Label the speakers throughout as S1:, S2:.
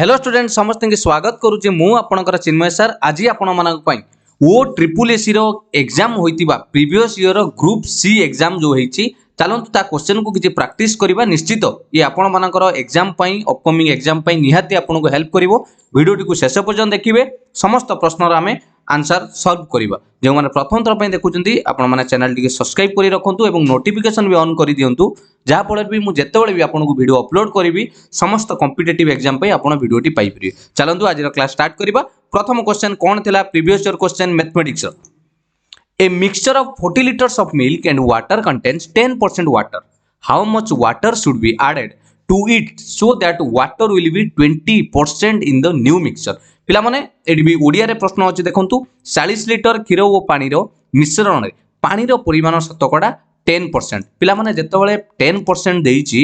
S1: Hello student समस्त के स्वागत करुचे मु आपणकर चिन्मय सर आज आपण मानक पई ओ ट्रिपल एसी रो एग्जाम होइतिबा प्रीवियस ईयर रो ग्रुप सी एग्जाम जो होईची चलंतु ता क्वेश्चन को किछि प्रैक्टिस करबा निश्चित ये आपण मानकर एग्जाम पई अपकमिंग एग्जाम पई निहाती आपन को हेल्प करिवो वीडियो को शेष पर्यंत देखिबे समस्त प्रश्नर आमे आंसर सॉल्व करिबा जो माने प्रथम थर पई देखुचंती आपण माने चैनल टिके सब्सक्राइब करि रखंतु एवं नोटिफिकेशन भी ऑन करि दियंतु जहा फल भी मु जेतेबेले भी आपन को वीडियो अपलोड करिवि समस्त कॉम्पिटिटिव एग्जाम पई आपण वीडियोटी पाई परिबे। चलंतु आज रो क्लास स्टार्ट करिबा। प्रथम क्वेश्चन कोन थिला previous year question mathematics a mixture of 40 liters of milk and water contains 10% water. How much water should be added to it so that water will be 20% in the new mixture? पिला माने AD भी ओडिया रे प्रश्न अछि देखंतु 40 litre क्षीर ओ पानी रो मिश्रण रे पानी रो परिमाण शतकड़ा 10%। पिला माने जेतेबेले 10% देइची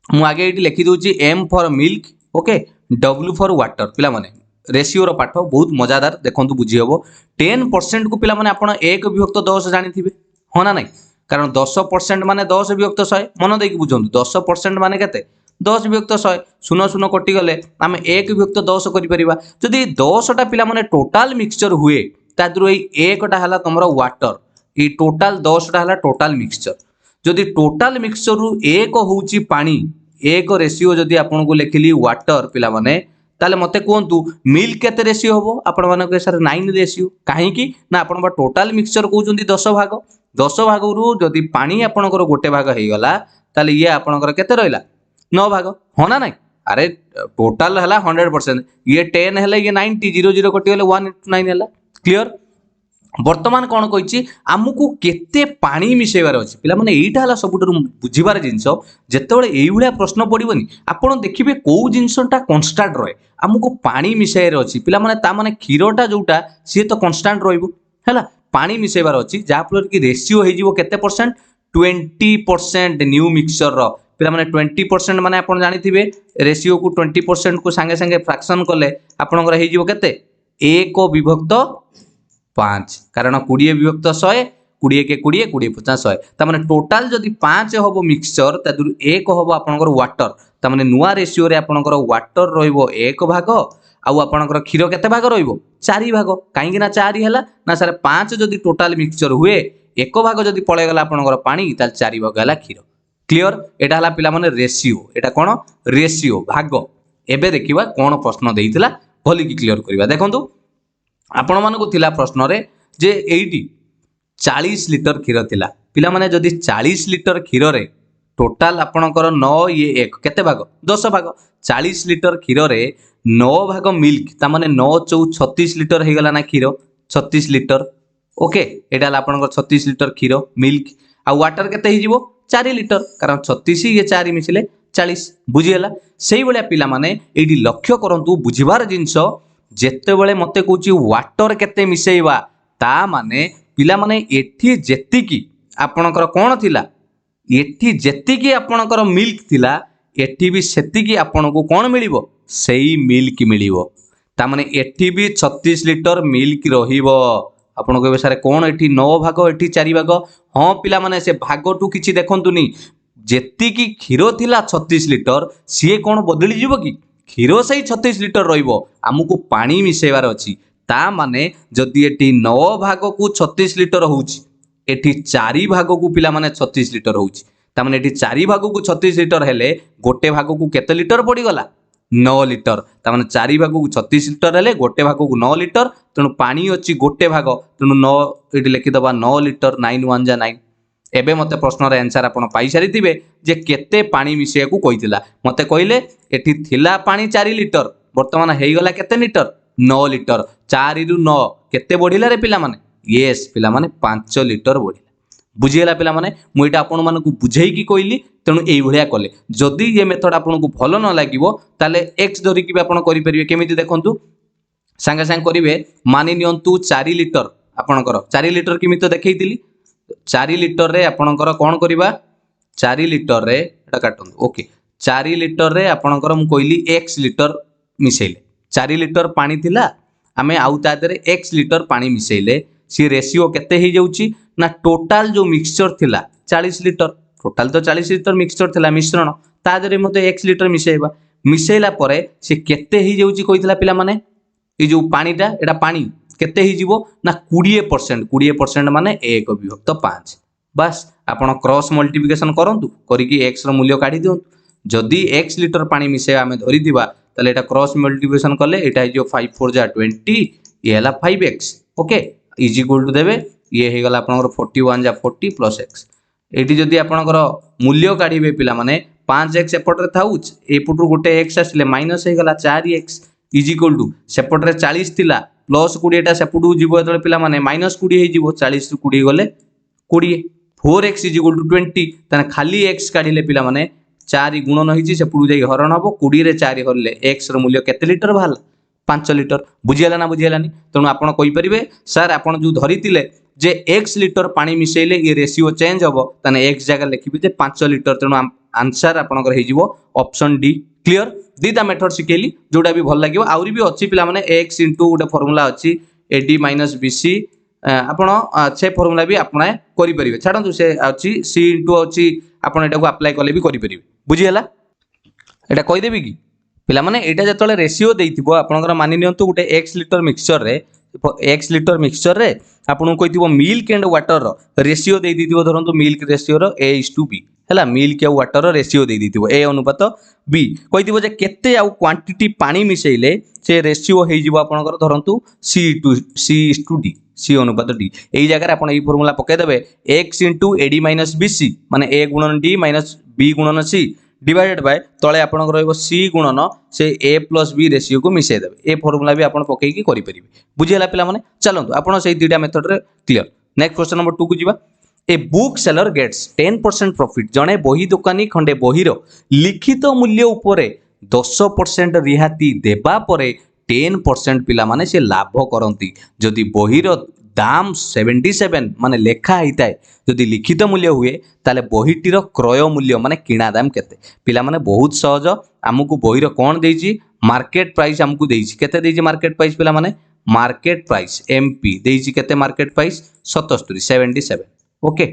S1: मु आगे एटी लिखि दोची M for milk okay W for water. पिला माने रेशियो रो पाठ बहुत मजादार देखंतु बुझी हबो 10% को पिला माने आपण 1 विभक्त 10 जानि थिबे हो ना नहीं कारण 10% माने 10 विभक्त 100 मन देकी बुझंतु 10% माने केते 10 विभक्त 100 शून्य शून्य कटि गले आमे 1 विभक्त 10 करि परिबा जदि 10 टा पिला माने टोटल मिक्सचर हुए ता दुरो ए 1 टा हला तमरो वाटर ई टोटल 10 टा हला टोटल मिक्सचर जदि टोटल मिक्सचर रु 1 होउची पानी 1 रेशियो जदि आपन को लेखिली वाटर पिला माने ताले मते कोंतु मिल्क केते रेशियो होबो आपण माने के सर 9 रेशियो काहे की ना आपण बा टोटल मिक्सचर कहउचंदी 10 भाग रु जदि पानी आपनकर गोटे भाग हे गला ताले ये आपनकर केते रहला 9 भाग हो ना नहीं अरे टोटल हला 100% ये 10 हला ये 90 00 कटि गले 1 9 हला क्लियर। वर्तमान कोन कहिची आमुकु केते पानी मिसेबार अछि पिला माने एइटा हला सबुटर बुझिबार जिंस जेतेबेले एइ भलिया प्रश्न पडिबनी आपण देखिबे को जिंसटा कांस्टेंट रहे आमुकु पानी मिसेबार अछि पिला माने ता माने खीरोटा जोटा सी तो कांस्टेंट रहइबो हला पानी मिसेबार अछि जा फलर की रेशियो हे जिवो केते परसेंट 20% न्यू मिक्सचर रो पिला माने 20% माने आपण जानि थिबे रेशियो को 20% को संगे संगे फ्रैक्शन करले आपनकर हे जिवो केते 1 विभक्त 5 कारण 20 विभक्त 100 20 के 20 20 50 100 ता माने टोटल जदि 5 होबो मिक्सचर ता दुर 1 होबो आपनकर वाटर ता माने नुवा रेशियो रे आपनकर वाटर रहइबो 1 भाग आउ आपनकर क्षीर केते भाग रहइबो 4 भाग काहेकि ना 4 हला ना सर 5 जदि टोटल मिक्सचर हुए 1 भाग जदि पळे गला आपनकर पानी ता 4 भाग हला क्षीर क्लियर। एटा हला पिला माने रेशियो एटा कोन रेशियो भाग एबे देखिबा कोन प्रश्न देइतिला भली की क्लियर करिबा देखंतु आपण मानको थिला प्रश्न रे जे एइटी 40 लीटर क्षीर थिला पिला माने जदि 40 लीटर क्षीर रे टोटल आपणकर 9 ये 1 केते भाग 10 भाग 40 लीटर क्षीर रे 9 भाग मिल्क ता माने 9 4 36 लीटर हे गला ना क्षीर 36 लीटर ओके एटा ला आपणकर 36 लीटर क्षीर मिल्क आ वाटर केते हे जिवो 4 लीटर कारण 36 ये 4 मिसिले 40 बुझी हला सेही बलिया पिला माने एडी लक्ष्य करंतु बुझिबार जिंस जेतेबेले मते कहूची वाटर केते मिसेइबा ता माने पिला माने एठी जेतिकी आपणकर कोन थिला एठी जेतिकी आपणकर मिल्क थिला एठी भी सेतिकी आपनको कोन मिलिबो सेही मिल्क मिलिबो ता माने एठी भी 36 लीटर मिल्क रहिबो आपण कहबे सारे कोन एठी 9 भाग एठी 4 भाग हां पिला माने से भाग टू किछि देखंतुनी जेतिकी क्षीर थिला 36 लीटर सी कोन बदली जिवो कि क्षीर सही 36 लीटर रहिबो आमुको पानी मिसेबार अछि ता माने जदि एठी 9 भाग को 36 लीटर होउची एठी 4 भाग को पिला माने 36 लीटर होउची ता माने एठी 4 भाग को 36 लीटर हेले गोटे भाग को केते लीटर पड़ी गला 9 लीटर ता माने 4 भाग को 36 लीटर हेले गोटे भाग को 9 लीटर तनु पानी अछि गोटे भाग तनु 9 एठी लिखि दबा 9 लीटर 9 1 जा 9 एबे मते प्रश्न रे आंसर आपण पाई सारी थिबे जे केते पानी मिसिया को कहितिला मते कहिले एठी थिला पानी 4 लीटर वर्तमान हेई गला केते लीटर 9 लीटर 4 रु 9 केते बढ़िला रे पिला माने यस पिला माने 5 लीटर बढ़िला बुझियला पिला माने मु एटा आपण मानकु बुझेई की कहिली तेनु एई भलिया कले जदी ये मेथड आपनको भलो न लागिवो ताले x धरि की आपण करि परिबे केमिति देखंतु संगे संग करिवे मानि नियंतु 4 लीटर आपणकर 4 लीटर केमिति देखैतिली 4 लीटर रे आपणकर कोन करिबा 4 लीटर रे एटा काटन ओके 4 लीटर रे आपणकर मु कहिली x लीटर मिसेइले 4 लीटर पानी थिला आमे आउ ता देरे x लीटर पानी मिसेइले सी रेशियो केते हे जाउची ना टोटल जो मिक्सचर थिला 40 लीटर टोटल तो 40 लीटर मिक्सचर थिला मिश्रण ता देरे मते x लीटर मिसेइबा मिसेला परे से केते ही जाउची कहितला पिला माने ए जो पानीटा एटा पानी केते ही जीवो ना 20% माने 1 विभक्त 5 बस आपण क्रॉस मल्टीप्लिकेशन करंतु करिकी x रो मूल्य काढी दियंतु जदी x लीटर पानी मिसे आमे धरि दिबा तले एटा क्रॉस मल्टीप्लिकेशन करले एटा हे जो 5 4 जा 20 ये हला 5x okay is equal to देबे ये हे गला आपनकर 41 जा 40 प्लस x एटी जदी आपनकर मूल्य काढीबे पिला माने 5x एपट रे थाउच एपटु गोटे x आसिले माइनस हे गला 4x इज इक्वल टू सेपट रे 40 थिला प्लस 20 टा सेपटु जीवो एतले पिला माने माइनस 20 हे जीवो 40 रु 20 गले 20 4x इज इक्वल टू 20 तने खाली x काढिले पिला माने 4 गुणन होईची सेपटु जाई हरण हबो 20 रे 4 हरले x रो मूल्य केते लिटर भाला 5 लिटर बुझियाला ना बुझियालानी तेणु आपण कहि परिबे सर आपण जो धरितिले जे x लिटर पानी मिसेले ये रेशियो चेंज हबो तने x जगह लिखिबे जे 5 लिटर तेणु आंसर आपनकर हे जीवो ऑप्शन डी क्लियर दीटा मेथड सिकेली जोटा भी भल लागिवो आउरी भी अछि पिला माने x इनटू गोटे फार्मूला अछि ad - bc आपण से फार्मूला भी आपने करि परिबे छाडंतु से अछि c इनटू अछि आपण एटा को अप्लाई करले भी करि परिबे बुझियाला एटा कहि देबी की पिला माने एटा जतले रेशियो देइथिबो आपनकर मानि नियंतु गोटे x लीटर मिक्सचर रे आपन कहिथिबो मिल्क एंड वाटर रो रेशियो देइ दिथिबो धरंतु मिल्क रेशियो रो a/b हैला मिल्क या वाटर रो रेशियो देइ दिथिबो a अनुपात b कहिथिबो जे केते आ क्वांटिटी पानी मिसेइले से रेशियो हेइ जिवो आपनकर धरंतु c/d c अनुपात d एई जगह रे आपन एई फार्मूला पके देबे x ad - bc माने a गुणन d माइनस b गुणन c डिवाइडेड बाय तळे आपन रहइबो c गुणन से a + b रेशियो को मिसे देबे ए फार्मूला भी आपन पकेई की करि परिबे बुझियला पिला माने चलंतु आपन सेई दुटा मेथड रे क्लियर नेक्स्ट क्वेश्चन नंबर 2 को जिबा a book seller gets 10% profit जणे बही दुकानी खंडे बहीरो लिखित मूल्य उपरे 10% रिहाती देबा परे 10% पिला माने से लाभ करंती जदी बहीरो दाम 77 माने लेखा हिताए जदि लिखित मूल्य हुए ताले बहीटीर क्रय मूल्य माने किणा दाम केते पिला माने बहुत सहज हमकु बहीर कोन देइची मार्केट प्राइस हमकु देइची केते देइची मार्केट प्राइस पिला माने मार्केट प्राइस एमपी देइची केते मार्केट प्राइस 77 ओके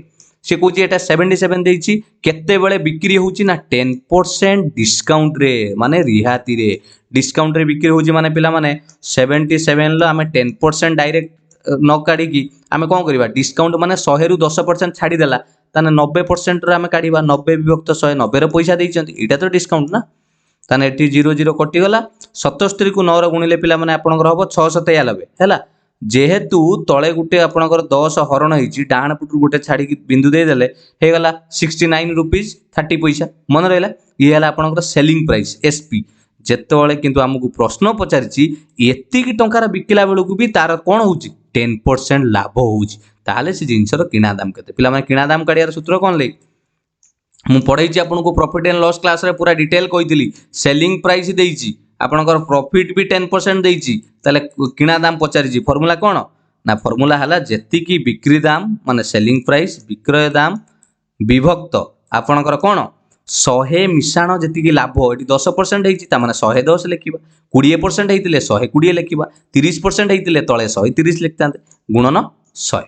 S1: से कोची एटा 77 देइची केते बेले बिक्री होउची ना 10% डिस्काउंट रे माने रिहाती रे डिस्काउंट रे बिक्री होउची माने पिला माने 77 लो हमें 10% डायरेक्ट न काढ़ी की आमे कोन करबा डिस्काउंट माने 100 रु 10% छाडी देला ताने 90% रे आमे काढीबा 90 विभक्त 100 90 रे पैसा देइचंती एटा तो डिस्काउंट ना ताने एटी 00 कटि गला 77 को 9 रे गुणिले पिला माने आपनकर हबो 693 हैला जेहेतु तळे गुटे आपनकर 10 हरण हिची डाहण पुटु गुटे छाडी की बिंदु दे देले हे गला 69 रुपीस 30 पैसा मन रहला ये हला आपनकर सेलिंग प्राइस एसपी जेतेबेले किंतु हमकु प्रश्न पचारिची एत्ती की टंकार बिकिला बेलकु भी तार कोन होउची 10% लाभ होउची ताले से जिंसर किणा दाम केते पिला माने किणा दाम काढियार सूत्र कोन ले मु पढाइची आपनको प्रॉफिट एंड लॉस क्लास रे पूरा डिटेल कहितली सेलिंग प्राइस देइची आपनकर प्रॉफिट भी 10% देइची ताले किणा दाम पचारिची फार्मूला कोन ना फार्मूला हला जेत्ती की बिक्री दाम माने सेलिंग प्राइस विक्रय दाम विभक्त आपनकर कोन 100 मिशाण जेती की लाभ एटी 10% हेइची ता माने 110 लिखिबा 20% हेइतिले 120 लिखिबा 30% हेइतिले तळे 130 लिखतांते गुणन 100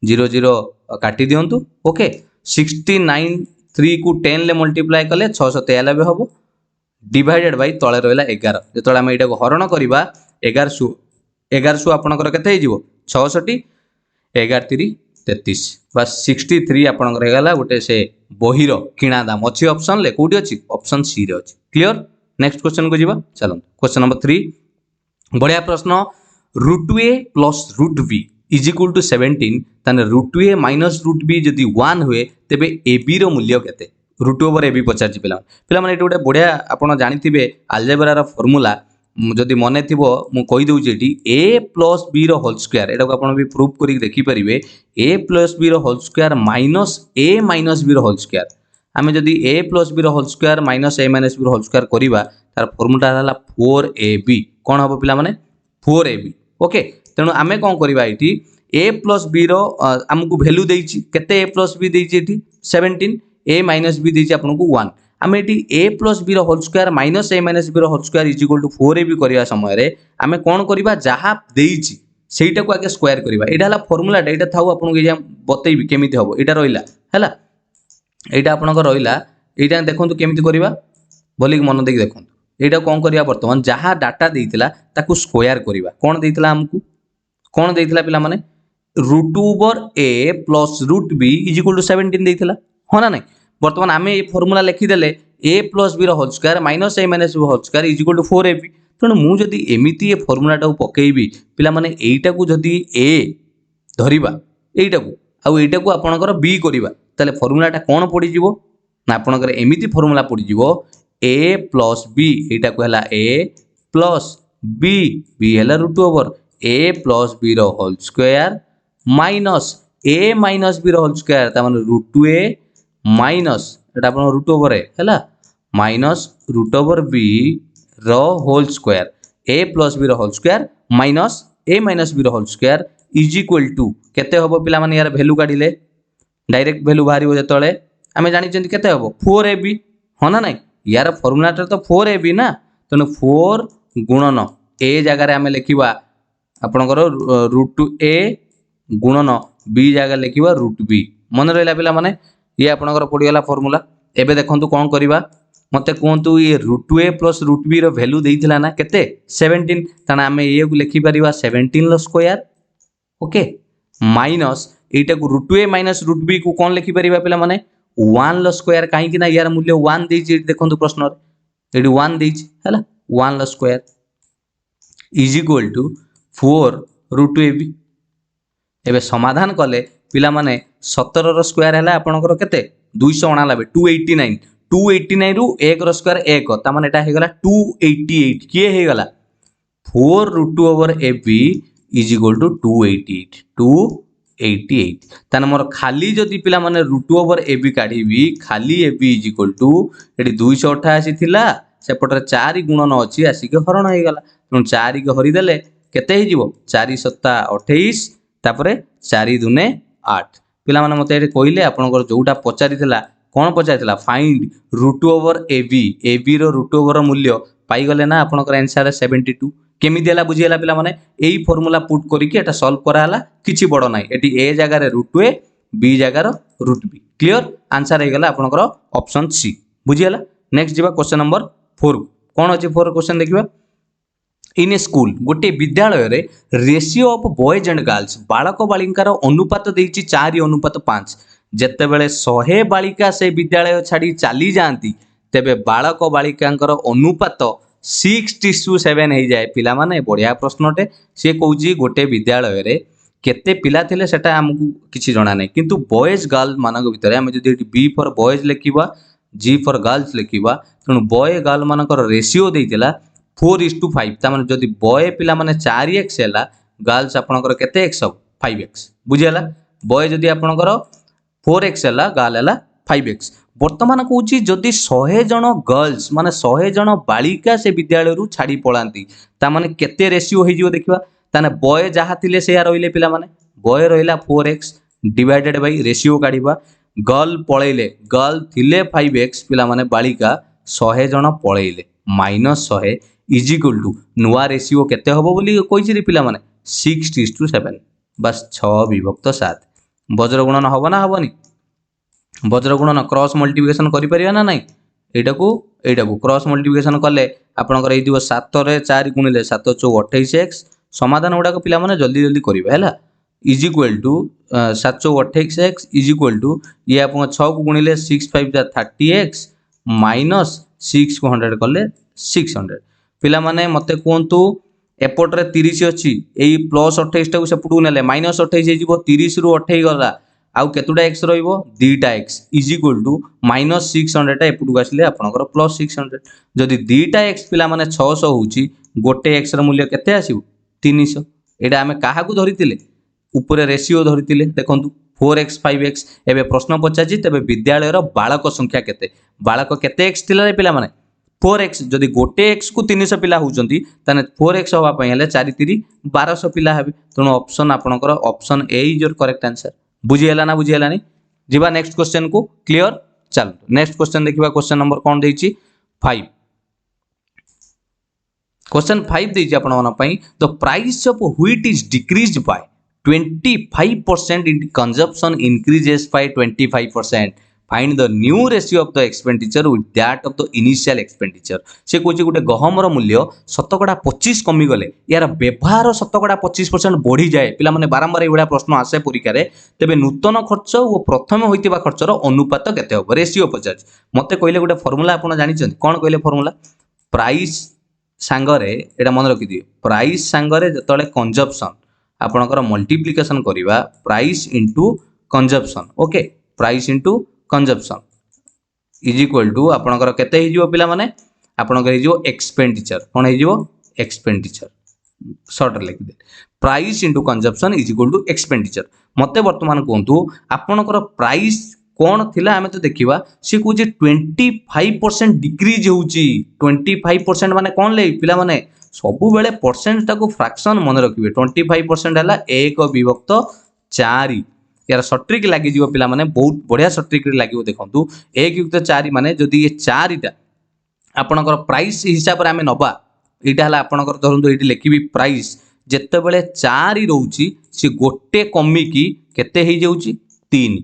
S1: 00 काटी दियंतु ओके 69 3 को 10 ले मल्टीप्लाई कले 693 हबो डिवाइडेड बाय तळे रहला 11 जेतळे हम एटा को हरण करबा 1100 आपनकर केते हे जिवो 66 11 3 33 बस 63 आपनकर हेगला गोटे से बहिरो किणा दाम अछि ऑप्शन ले कोठी अछि ऑप्शन सी रे अछि क्लियर नेक्स्ट क्वेश्चन को जिबा चलो क्वेश्चन नंबर 3 बढ़िया प्रश्न √a + √b is equal to 17 तने √a माइनस √b जदी 1 हुए तेबे ab रो मूल्य केते √a/ab पचारछि पिला माने एटा गोटे बढ़िया आपण जानिथिबे अलजेब्रा रो फार्मूला जदि मने थिबो मु कहि दउ जेटी a + b रो होल स्क्वायर एटा को आपण भी प्रूफ करी देखि परिबे a + b रो whole square minus a - b रो होल स्क्वायर आमे जदि a + b रो whole square minus a - b रो होल स्क्वायर करिबा तार फार्मूला हला 4ab कोन हबो पिला माने 4ab ओके तेनु आमे कोन करिबा एटी a + b रो हमकु वैल्यू देइची केते a + b देइची एटी 17 a - b देइची आपनको 1 आमे एटी a + b रो whole square minus a - b रो whole square is equal to 4ab करिया समय रे आमे कोन करिबा जहा देइची सेटा को आगे स्क्वायर करिबा एटा हला फार्मूला एटा थाउ आपनको एजा बतैबी केमिति हबो एटा रहिला हैला एटा आपनको रहिला एटा देखंतु केमिति करिबा बोली मन देख देखंतु एटा कौन करिया वर्तमान जहाँ डाटा देइतिला ताकू स्क्वायर करिवा कौन देइतिला हमकू कौन देइतिला पिला माने root over a plus root b is equal to 17 देइतिला हो ना नहीं वर्तमान आमे ए फार्मूला लिखि देले ए प्लस बी रो whole square minus A minus b whole square is equal to 4ab तेणु मु जदि एमिति ए फार्मूला टा पकेइबी पिला माने एइटा को जदि ए धरिबा एइटा को आउ एइटा को आपनकर बी करिबा ताले फार्मूला टा कोन पड़ी जिवो ना आपनकर एमिति फार्मूला पड़ी जिवो ए प्लस बी एइटा को हला ए प्लस बी बी हला root over a plus B रो होल स्क्वायर माइनस ए माइनस बी रो होल स्क्वायर ता माने रूट 2a माइनस एटा आपन रूट ओवर ए हला माइनस रूट ओवर बी रो whole square A plus B रो होल स्क्वायर माइनस ए minus B रो whole square is equal to केते होबो पिला माने यार वैल्यू काढिले डायरेक्ट वैल्यू बाहरिबो जतळे आमे जानि चंती केते होबो 4ab हो ना नहीं यार फार्मूला तो 4ab ना तेणु 4 गुणन ए जगह आमे लिखिबा आपनकर रूट ए गुणन बी जगह लिखिबा रूट बी मन रहला पिला माने ये आपनकर पड़ी गला फार्मूला एबे देखंतु कोन करिबा मते कोंतु ये रूट ए प्लस रूट बी रो वैल्यू देइथिला ना केते 17 ताना आमे ए को लिखि परिबा 17 लो स्क्वायर ओके माइनस एटा को रूट ए माइनस रूट बी को कोन लिखि परिबा पिला माने 1 लो स्क्वायर काहे कि ना यार मूल्य 1 देइछि देखंतु प्रश्न एडी 1 देइछि हला 1 लो square is equal to 4 root a b एबे समाधान कले पिला माने 17 रो स्क्वायर हला आपनकर केते 299 289 289 रु 1 रो स्क्वायर 1 ता माने एटा हे गला 288 के हे गला 4 root over A B is equal to 288 ताने मोर खाली जदी पिला माने रूट ओवर ए बी काढीबी खाली A B is equal to एटी 288 थिला सेपटर 4 गुणन अछि आसी के हरण हे गला त 4 के हरि देले केते हे जिवो 4 7 28 तापरे 4 दुने 8 पिला माने मते एटी कहिले आपनकर जोटा पचारि थिला कौन पचार फाइंड रूट ओवर ए बी रो रूट ओवर मूल्य पाई गले ना आपनकर आंसर 72 केमी देला बुझियला पिला माने एई फार्मूला पुट करी के एटा सॉल्व कराला किछि बड़ नाही एटी ए जगह रे रूट ए बी जगह रो रूट बी क्लियर आंसर हे गला आपनकर ऑप्शन सी बुझियला नेक्स्ट जिबा क्वेश्चन नंबर 4 कोन अछि 4 क्वेश्चन देखिबा इन ए स्कूल गोटे विद्यालय रे ratio of boys and girls बालक बालिकार अनुपात देइछि 4:5 जेते बेले 100 बालिका से विद्यालय छाड़ी चली जाती तेबे बालक बालिकांकर अनुपात 6:7 हो जाए पिला माने बढ़िया प्रश्नटे सी कहूँ गोटे विद्यालय रे केते पिला थिले सेटा हमकु किछि जणा नै किंतु बॉयज गर्ल मानक भितरे हम जदि बी फॉर बॉयज लिखिबा जी फॉर गर्ल्स लिखिबा तेणु बॉय गर्ल मानकर रेशियो देइतिला 4:5 ता माने जदि बॉय पिला माने 4x हैला गर्ल्स आपनकर केते x 5x बुझियला बॉय जदि आपनकर 4x हैला गर्ल हैला 5x वर्तमान कहूँ जदि 100 जन गर्ल्स माने 100 जन बालिका से विद्यालय रु छाड़ी पलांती ता माने केते रेशियो हे जिवो देखिबा ताने बॉय जहा थिले से रहिले पिला माने बॉय रहिला 4x डिवाइडेड बाय रेशियो काढिबा गर्ल पळेले गर्ल थिले 5x पिला माने बालिका 100 जन पळेले माइनस 100 इज इक्वल टू नुआ रेशियो केते होबो बोली कहिछि रे पिला माने 6:7 बस 6 विभक्त 7 वज्र गुणन होबो ना होबोनी वज्र गुणन क्रॉस मल्टीप्लिकेशन करि परिया ना नाही एटा को क्रॉस मल्टीप्लिकेशन कले आपनकर ए दिवो 7 रे 4 गुणिले 7 4 28x समाधान उडा को पिला माने जल्दी जल्दी करिबा हैला is equal to 7 4 28x is equal to ये आपन 6 को गुणिले 6 5 30x माइनस 6 को 100 कले 600 पिला माने मते कोंतु एपट रे 30 अछि एई प्लस 28 टा को सेपटू नेले माइनस 28 हे जिवो 30 रु 28 गला आउ केतुडा x रहइबो दीटा x is equal to minus 600 टा एपटू आसले आपनकर प्लस 600 जदि दीटा x पिला माने 600 होउची गोटे x र मूल्य केते आसीबो 300 एडा हमें काहा को धरितिले ऊपर रेशियो धरितिले देखंतु 4x 5x एबे प्रश्न पचाची तबे विद्यालय रो बालक संख्या केते बालक केते x थिला रे पिला माने 4x जदि गोटे x को 300 पिला होउचंती तने 4x होबा पय हले 4 3 1200 पिला हेबे तनो ऑप्शन आपनकर option A is your correct answer बुझियला ना बुझियला नि जिबा नेक्स्ट क्वेश्चन को क्लियर चल नेक्स्ट क्वेश्चन देखिबा क्वेश्चन नंबर कोन देइची 5 क्वेश्चन 5 देइची आपन मन पई the price of wheat is decreased by 25% in consumption increases by 25% find the new ratio of the expenditure with that of the initial expenditure से कौन गोटे गहमर मूल्य 25% कमी गले यार व्यवहार 25% बढ़ी जाए पिला माने बारंबार ये प्रश्न आसे परीक्षा तेबे नूतन खर्च और प्रथम होइतिबा खर्चर अनुपात केते हो रेशियो पचार मते कहले गोटे फॉर्मूला आपण जानि छथि कोन कहले फॉर्मूला प्राइस सांगरे एटा मन रखि दिए प्राइस सांगरे जतले कंजप्शन आपणकर मल्टीप्लिकेशन करिवा price into consumption okay price into consumption is equal to आपणकर केते हि जिवो पिला माने आपणकर हि जिवो एक्सपेंडिचर कोन हि जिवो एक्सपेंडिचर शॉर्ट लिखि दे price into consumption is equal to expenditure मते वर्तमान कोंतु आपणकर प्राइस कौन थिला आमे तो देखिबा से को जे 25% डिक्रीज होउची 25% माने कोन ले पिला माने सबु बेले परसेंट ताको फ्रैक्शन मन रखिबे 25% हला 1 विभक्त 4 यार सट्रिक लागि जीव पिला माने बहुत बढ़िया सट्रिक लागिवो देखंतु 1 विभक्त 4 माने जदी ये 4 टा आपनकर प्राइस हिसाब रे आमे नबा एटा हला आपनकर धरंतु एटी लिखिबी प्राइस जत्ते बेले 4 रहउची से गोटे कमी की केते हे जाउची 3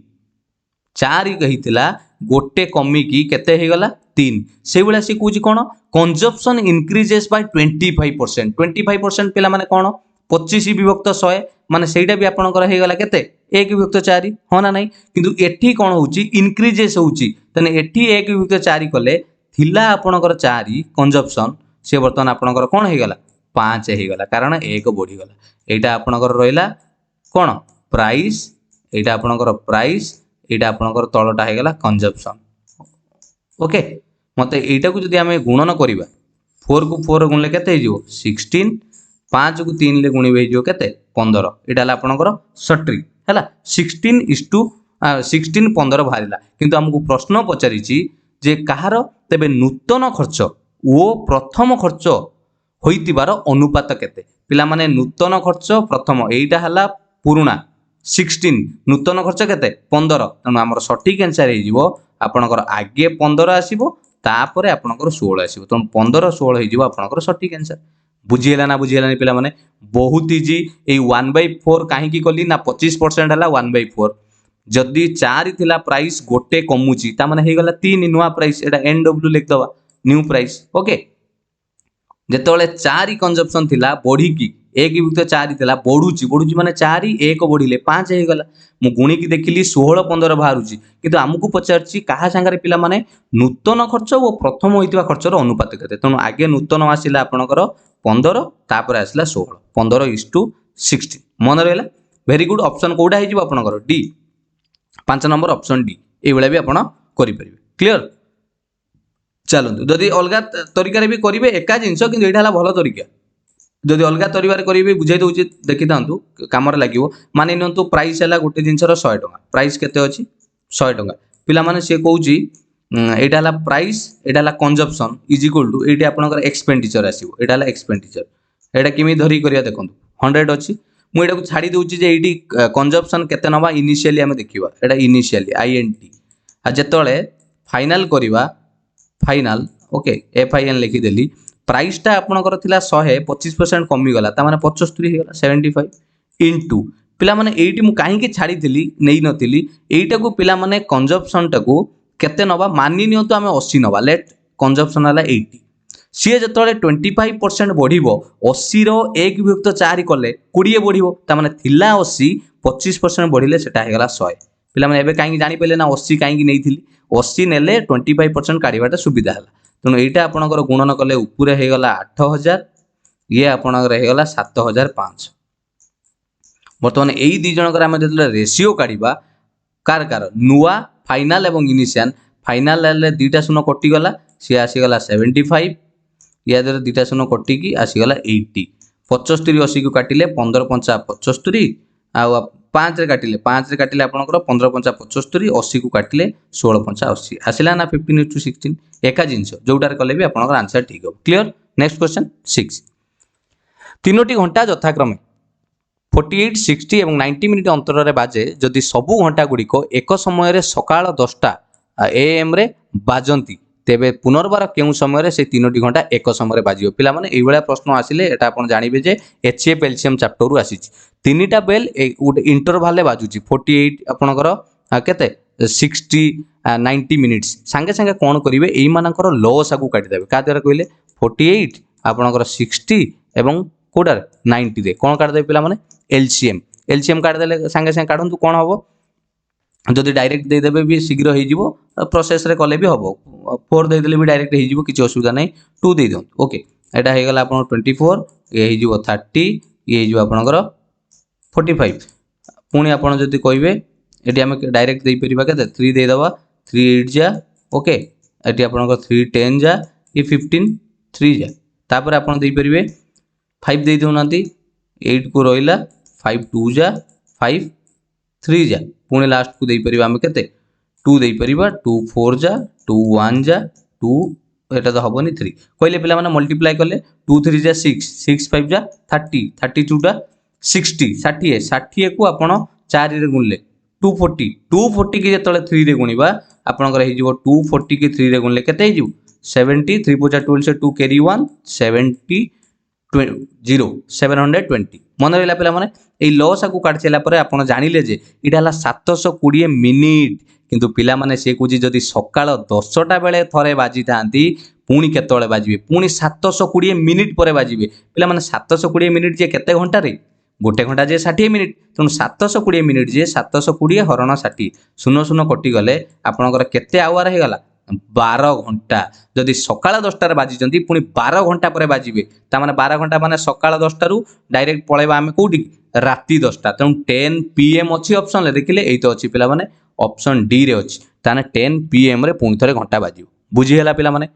S1: 4 कहितला गोटे कमी की केते हे गला 3 से बेला से कहूची कोन कंजप्शन इंक्रीजेस बाय 25% पिला माने कोन 25 विभक्त 100 माने सेटा भी आपनकर हे गला केते 1 विभक्त 4 हो ना नहीं किंतु एठी कोन होउची इंक्रीजेस होउची तने एठी 1 विभक्त 4 कले थिला आपनकर 4 कंजप्शन से वर्तमान आपनकर कोन हे गला 5 हे गला कारण 1 बढ़ी गला एटा आपनकर रहिला कोन प्राइस एटा आपनकर प्राइस एटा आपनकर तळटा हे गला कंजप्शन ओके मते एटा को जदी आमे गुणन करिबा 4 को 4 गुणले केते हिजो 16 5 को 3 ले गुणिबे हिजो केते 15 एटा हला आपनकर सट्रिक हला 16 15 बाहरिला किंतु हमकु प्रश्न पचारिची जे कहार तेबे नूतन खर्च ओ प्रथम खर्च होइतिबार अनुपात केते पिला माने नूतन खर्च प्रथम एटा हला पुरुणा 16 नूतन खर्च केते 15 तनो हमर सटीक आंसर हे जिवो आपनकर आगे 15 आसीबो तापरे आपनकर 16 आसीबो तनो 15 16 हे जिवो आपनकर सटीक आंसर बुझिएला ना बुझिएला पिला माने बहुत इजी ए 1/4 काहे की कली ना 25% हला 1/4 जदी 4 थिला प्राइस गोटे कमुची ता माने हे गला 3 नुवा प्राइस एटा एनडब्ल्यू लिख दवा न्यू प्राइस ओके जेतोले 4 कंजप्शन थिला बढ़ी की 1 विभक्त 4 थिला बढ़ुची माने 4 1 बढ़िले 5 हे गला मु गुणी की देखिली 16 15 बाहरुची किंतु हमकु पचारची कहा संगारे पिला माने नूतन खर्च और प्रथम होइतिबा खर्चर अनुपात केते तनो आगे नूतन आसिला आपनकर 15 तापर आसिला 16 15:16 मन रहला वेरी गुड ऑप्शन कोडा हे जिवो आपनकर डी 5 नंबर ऑप्शन डी ए बेला भी आपण करि परिबे क्लियर चलतु जदि अलग तरीका भी करेंगे एका जिनस कि यहाँ भल तरीका जदि अलग तरीके करेंगे बुझे दूसरी देखी था कम लगे मानि नियंतु प्राइस है गोटे जिनसर 100 टका प्राइस केते अच्छी 100 टका पिला माने से कहूँ यहाँ प्राइस यहाँ कंजप्शन इज इक्वल टू ये आपंकर एक्सपेंडिचर आसो यहाँ एक्सपेंडिचर यहाँ केमी धरिक करिया देखो 100 अच्छी मुझे छाड़ी दूसरी जे ये कंजप्शन केते नवा इनिशियली आम देखा यहाँ इनिशियली INT आ जिते फाइनाल करवा फाइनाल ओके FIN लिखिदेली प्राइसटा आपणकर थिला 100 25% कमी गला ता माने 75 हे गला 75 इनटू पिला माने एठी मु काहे के छाड़ी थिली नेई नथिली एटा को पिला माने कंजप्शन टाको केते नबा मानि नियो तो हमें 80 नबा लेट कंजप्शन हला 80 सी जतले 25% बढ़िबो 80 रो 1 विभक्त 4 कले 20 बढ़िबो ता माने थिला 80 25% बढ़िले सेटा हे गला 100 पिला माने एबे काहे जानि पेले ना 80 काहे नै थिली 80 नेले 25% काढिबाटा सुविधा हला तेणु यहाँ आपणकर गुणन कले उपरे हो गला 8000 ये आपणकर हो गला 7005 बर्तमान यही दी जनकर आम जो रेसीओ काढ़ा कार कार नुआ फाइनाल एवं इनिशियल फाइनाल दुईटा शून्य कटिगला सी आसीगला 75 या द्वारा दुईटा शून्य कटिकी आसीगला 80 75 80 को काटिले 15 5 75 आ 5 रे काटिले आपनकर 15 5 75 80 को काटिले 16 5 80 आसिला ना 15:16 एका जिंस जोटार कले भी आपनकर आंसर ठीक हो क्लियर नेक्स्ट क्वेश्चन 6 तीनोटी घंटा यथाक्रमे 48 60 एवं 90 मिनिट अंतर रे बाजे जदि सबु घंटा गुड़िक एक समय रे सकाळ 10टा AM रे बाजंती तेबे पुनर्बार केउ समय रे से तीनोटी घंटा एक समय बाजियो पिला माने एई बेला प्रश्न आसिले एटा आपण जानिबे जे HCF LCM चैप्टर रु आसीची तीनटा बेल गोटे इंटरवल रे बाजुची 48 आपनकर केते 60 90 मिनिट्स सांगे सांगे कौन करेंगे यही मानकर लॉस आगु काटिदेवे क्या द्वारा कहले 48 आपणकर 60 एवं कोडार 90 रे कौन काटिदेवे पिला माने एलसीएम काटिदेले सांगे सांगे काढंतु कौन हम जदि डायरेक्ट देदेवे भी शीघ्र हो प्रोसेस रे कले भी हम 4 देदेले भी डायरेक्ट हो किसी असुविधा नहीं 2 दे दियंतु ओके एटा हे गला आपन 24 ये हो 30 ये हो आपनकर 45 पुणी आपन जदि कहबे एटी हम डायरेक्ट दे परिबा के 3 दे दवा 3 8 जा ओके एटी आपनकर 3 10 जा ये 15 3 जा तापर आपन दे परिबे 5 दे दोनांती 8 को रोइला 5 2 जा 5 3 जा पुणे लास्ट को दे परिबा हम केते 2 दे परिबा 2 4 जा 2 1 जा 2 एटा तो हबनी 3 कहले पिला माने मल्टीप्लाई करले 2 3 जा 6 6 5 जा 30 32 टा 60 60 60 को आपण 4 रे गुणले 240 के जतले 3 रे गुणिबा आपनकर हे जिवो 240 के 3 रे गुणले केते हे जिवो 70 3 4 जा 12 से 2 कैरी 1 70 720 मन रहा पिला माने এই লস আকু কাটি সারা পরে আপন জানিলে যে এটা হলা 720 মিনিট কিন্তু পিলা মানে সে কুজি যদি সকাল 10টা বেলে থরে বাজি থাନ୍ତି পুনি কেতলে বাজিবে পুনি 720 মিনিট পরে বাজিবে পিলা মানে 720 মিনিট যে কেতে ঘন্টা রে गोटे घंटा जे 60 मिनिट तेणु 720 मिनिट जे 720 हरण 60 शून्य शून्य कटि गले आपणकर केते आवर हे गला 12 घंटा जदि सकाळ 10टार बाजी पुणी 12 घंटा पर बाजिबे ता माने 12 घंटा माने सकाळ 10टारू डायरेक्ट पळेबा आमे कोठी राति 10टा तेणु 10 पीएम अछि ऑप्शन ले देखिले एई तो अछि पिला माने ऑप्शन डी रे अछि ताने 10 पीएम रे पुणी थरे घंटा बाजिबो बुझी हैला पिला माने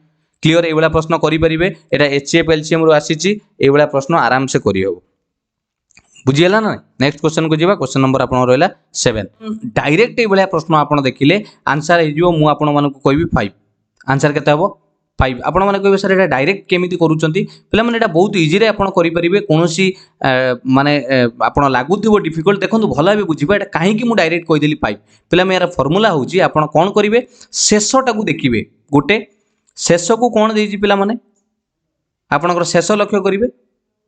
S1: क्लियर एबला प्रश्न करि परिबे एटा एचएफ एलसीएम रो आसीची एबला प्रश्न आराम से करि हबो बुझीगला ना नेक्स्ट क्वेश्चन को जीवा क्वेश्चन नंबर आपन रहला 7 डायरेक्ट ए बलिया प्रश्न आपन देखिले आंसर हे जिवो मु आपन मानको कहबी 5 आंसर केते हबो 5 आपन माने कहबे सर एटा डायरेक्ट केमिति करूचंती पिला माने एटा बहुत इजी रे आपन करि परिबे कोनोसी माने आपन लागुथिबो डिफिकल्ट देखंतु भला बे बुझिबा एटा काहे कि मु डायरेक्ट कहि देली 5 पिला मेरा फार्मूला होची आपन कोन करिवे शेषटा को देखिबे गोटे शेष को कोन देजी पिला माने आपनकर शेष लक्ष्य करिवे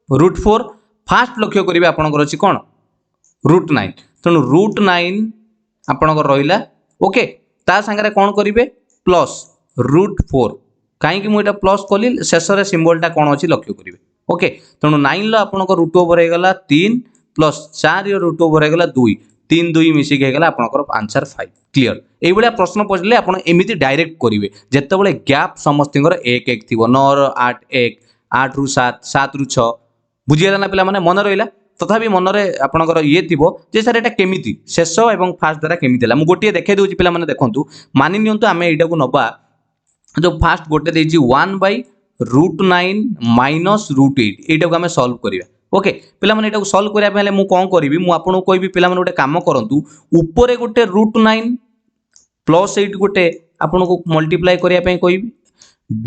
S1: √4 फास्ट लक्ष्य करेंगे आपंकर अच्छी कौन √9 तेणु √9 आपंकर रहा ओके ता सांगे कौन करेंगे प्लस √4 कहीं मुझे प्लस कली शेष सिंबलटा कौन अच्छी लक्ष्य करेंगे ओके तेणु 9 आपंकर √ ओवर होगा 3 प्लस 4 √ ओवर होगा 2 3 2 मिसिक होगा आपंकर आंसर 5 क्लियर ये प्रश्न पचारे आप एमती डायरेक्ट करेंगे जिते गैप समस्त 1 1 थी 9 ରୁ 8 1 8 ରୁ 7 7 ରୁ 6 बुझीगला ना पिला माने मन रहा तथापि मनरे आपणकर ये थी जे सर एटा केमिति शेष एवं फास्ट द्वारा केमिति मु गोटे देखे दूची पिला माने देखंतु मानि नियंतु आमे एटा को नबा जो फास्ट गोटे देछि 1/√9 माइनस √8 एटा को आमे सॉल्व करिया ओके पिला माने एटा को सॉल्व करिया पहले मु कोन करबी मु आपन को कहबी पिला माने गोटे काम करंतु ऊपर गोटे √9 प्लस 8 गोटे आपन को मल्टीप्लाई करिया पई कहबी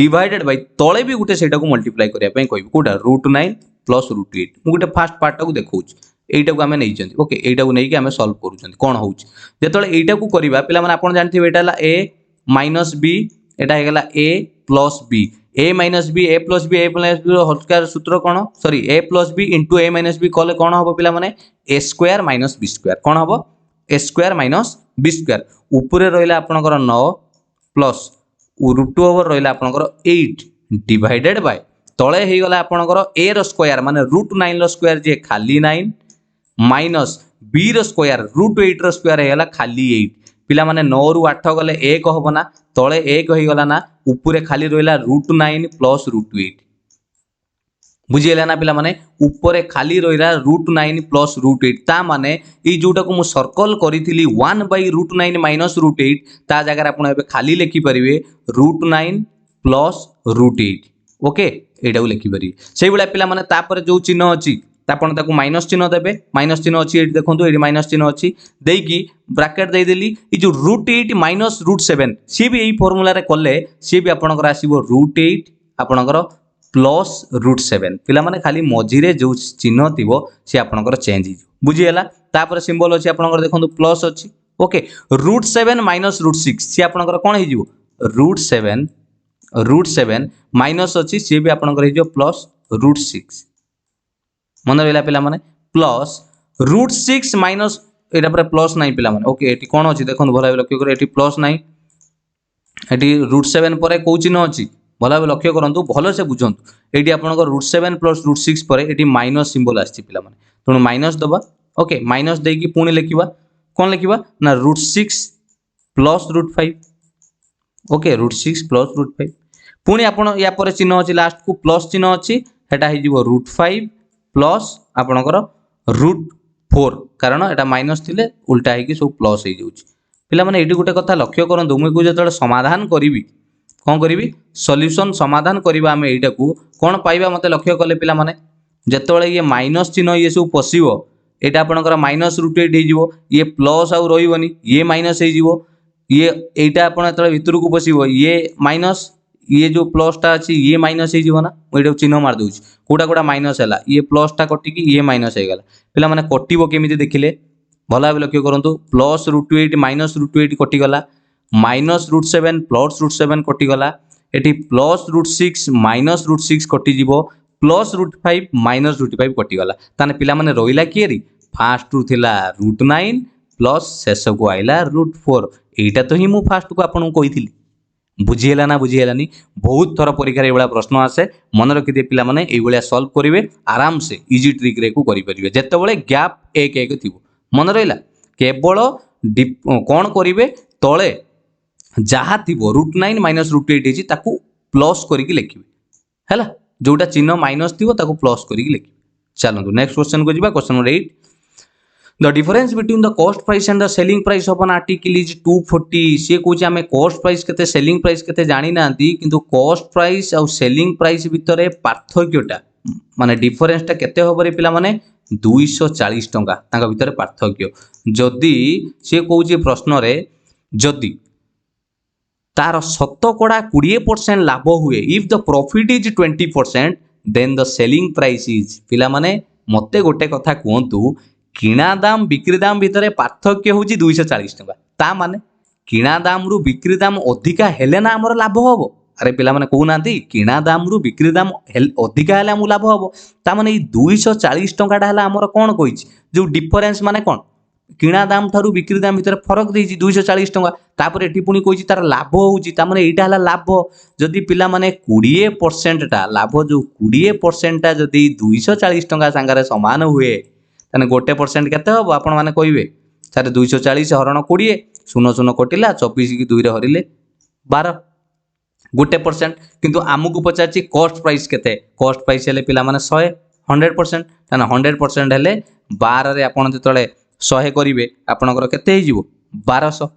S1: डिवाइडेड बाय तळे भी गोटे सेटा को मल्टीप्लाई करिया पई कहबी कोटा √9 प्लस √8 मु गोटे फास्ट पार्ट को देखौछ एटा को आमे नै जंती ओके एटा को नै कि आमे सॉल्व करूछन कोन होउछ जेतले एटा को करबा पिला माने आपन जानथिबे एटा ला a माइनस b एटा हे गेला a plus b a minus b a plus b रो होल सूत्र कोन sorry a plus b * a minus b कले कोन हबो पिला माने a square minus b square कोन हबो a square minus b square ऊपर रहला आपनकर 9 प्लस √ ओवर रहला आपनकर 8 डिवाइडेड बाय तले हो गला आपनकर a रो स्क्वायर माने √9 रो स्क्वायर जे खाली 9 माइनस b रो स्क्वायर √8 रो स्क्वायर हेला खाली 8 पिला माने 9 ରୁ 8 गले 1 होबना तले 1 हो गला ना ऊपर खाली रहला √9 प्लस √8 बुझीला ना पिला माने ऊपर खाली रहला √9 प्लस √8 ता माने ई जोटा को मु सर्कल करिथिली 1/√9 माइनस √8 ता जगह आपण एबे खाली लिखि परिवे √9 प्लस √8 ओके एटा को लिखि पारि सेही बला पिला माने तापर जो चिन्ह अछि तापन ताको माइनस चिन्ह देबे माइनस चिन्ह अछि एठी देखंतु एठी माइनस चिन्ह अछि देकी ब्रैकेट दे देली ई जो √8 माइनस √7 सी भी एई फार्मूला रे करले सी भी आपनकर आसीबो √8 आपनकर प्लस √7 पिला माने खाली मझी रे जो चिन्ह थिबो से आपनकर चेंज हि बुझी हैला तापर सिंबल अछि आपनकर देखंतु प्लस अछि ओके √7 माइनस √6 सी आपनकर कोन हि जिवो √7 माइनस अच्छी सी भी आपंकर प्लस √6 मन रहा पिला माने प्लस √6 माइनस एटा पर प्लस नहीं पिला माने ओके एटी कोन अछि देखन भला लक्ष्य करे एटी प्लस नहीं एटी √7 पर को चिन्ह अछि भला लक्ष्य करंतु भलो से बुझंतु एटी आपनको √7 प्लस √6 पर एटी माइनस सिंबल आछि पिला माने तणु माइनस दबा ओके माइनस देकी पुणी लिखिबा कोन लिखिबा ना √6 प्लस √5 ओके √6 प्लस √5 पुणी आपण या पर चिन्ह अछि लास्ट को प्लस चिन्ह अछि हेटा हे जिवो √5 प्लस आपणकर √4 कारण एटा माइनस थिले उल्टा हे कि सब प्लस हे जाउछि पिला माने एटी गुटे कथा लक्ष्य करंतु मुई को जतले समाधान करिवि कोन करिवि सॉल्यूशन समाधान करिबा हमें एटा को कोन पाइबा मते लक्ष्य कले पिला माने जतले ये माइनस चिन्ह ये सब पसिबो एटा आपणकर माइनस √8 हे जिवो ये प्लस आउ रहिबोनी ये माइनस हे जिवो ये एटा आपण जतले भितर को पसिबो ये माइनस ये जो प्लस टा अछि ये माइनस हे जीवना मु एटा चिन्ह मार दोछि कोडा कोडा माइनस हैला ये प्लस टा कटि कि ये माइनस हे गेला पिला माने कटिबो केमिति देखिले भला लक्ष्य करंतु प्लस √8 माइनस √8 कटि गला माइनस √7 प्लस √7 कटि गला एटी प्लस √6 माइनस √6 कटि जीवो प्लस √5 माइनस √5 कटि गला ताने पिला माने रोइला किएरी फास्ट रु थिला √9 प्लस शेष को आइला √4 एटा तो ही मु फास्ट को आपन कहिथिली बुझीला ना बुझीलानी बहुत थर परीक्षा ये प्रश्न आसे मन रखी दिए पिला माने एई भलिया सॉल्व करिवे आराम से इजी ट्रिक रे को करि परिवे जेतेबेले गैप एक एक थिबो मन रहिला केवल कोन करिवे तळे जहा थिबो √9 माइनस √8 हेची ताकू प्लस करिकि लिखिबे हैला जोटा चिन्ह माइनस थिबो ताकू प्लस करिकि लिखिबे चलंतु नेक्स्ट क्वेश्चन को जिबा question number 8 The difference between the cost price and the selling price of an article is 240 सी कहूँ आम cost price केते selling price केते जानी नांती किंतु cost price और selling price भितर पार्थक्यटा माने डिफरेंस टा केते होबरे पिला माने 240 टंका तांका भितर पार्थक्य जदी सी कहूँ प्रश्न रे जदी तार शतकड़ा 20% लाभ हुए if the profit is 20% then the selling price is पिला माने मते गोटे कथा कहंतु किणा दाम बिक्री दाम भितर पार्थक्य हूँ 240 टंका ता माने किणा दाम रु बिक्री दाम अधिका हेले ना हमर लाभ हबो अरे पिला माने कहू नांती किणा दाम रु बिक्री दाम अधिका हेले हम लाभ हबो ता माने 240 टंका हला हमर कोन कहिछि जो डिफरेंस माने कोन किणा दाम थारु बिक्री दाम भितर फरक देछि 240 टंका तापर एठी पुनी कहिछि तार लाभ होउछि ता माने एटा हला लाभ जदी पिला माने 20% टा लाभ जो 20% टा जदी 240 टंका संगारे समान हुए ताने 1% केते हबो आपण माने कहिबे सारे 240 हरण 20 शून्य शून्य कटिला 24 की 2 रे हरिले 12 1% किंतु आमुको पचाची कॉस्ट प्राइस केते कॉस्ट प्राइस हेले पिला माने 100% ताने 100% हेले 12 रे आपण जतले 100 करिवे आपणकर केते हे जिवो 1200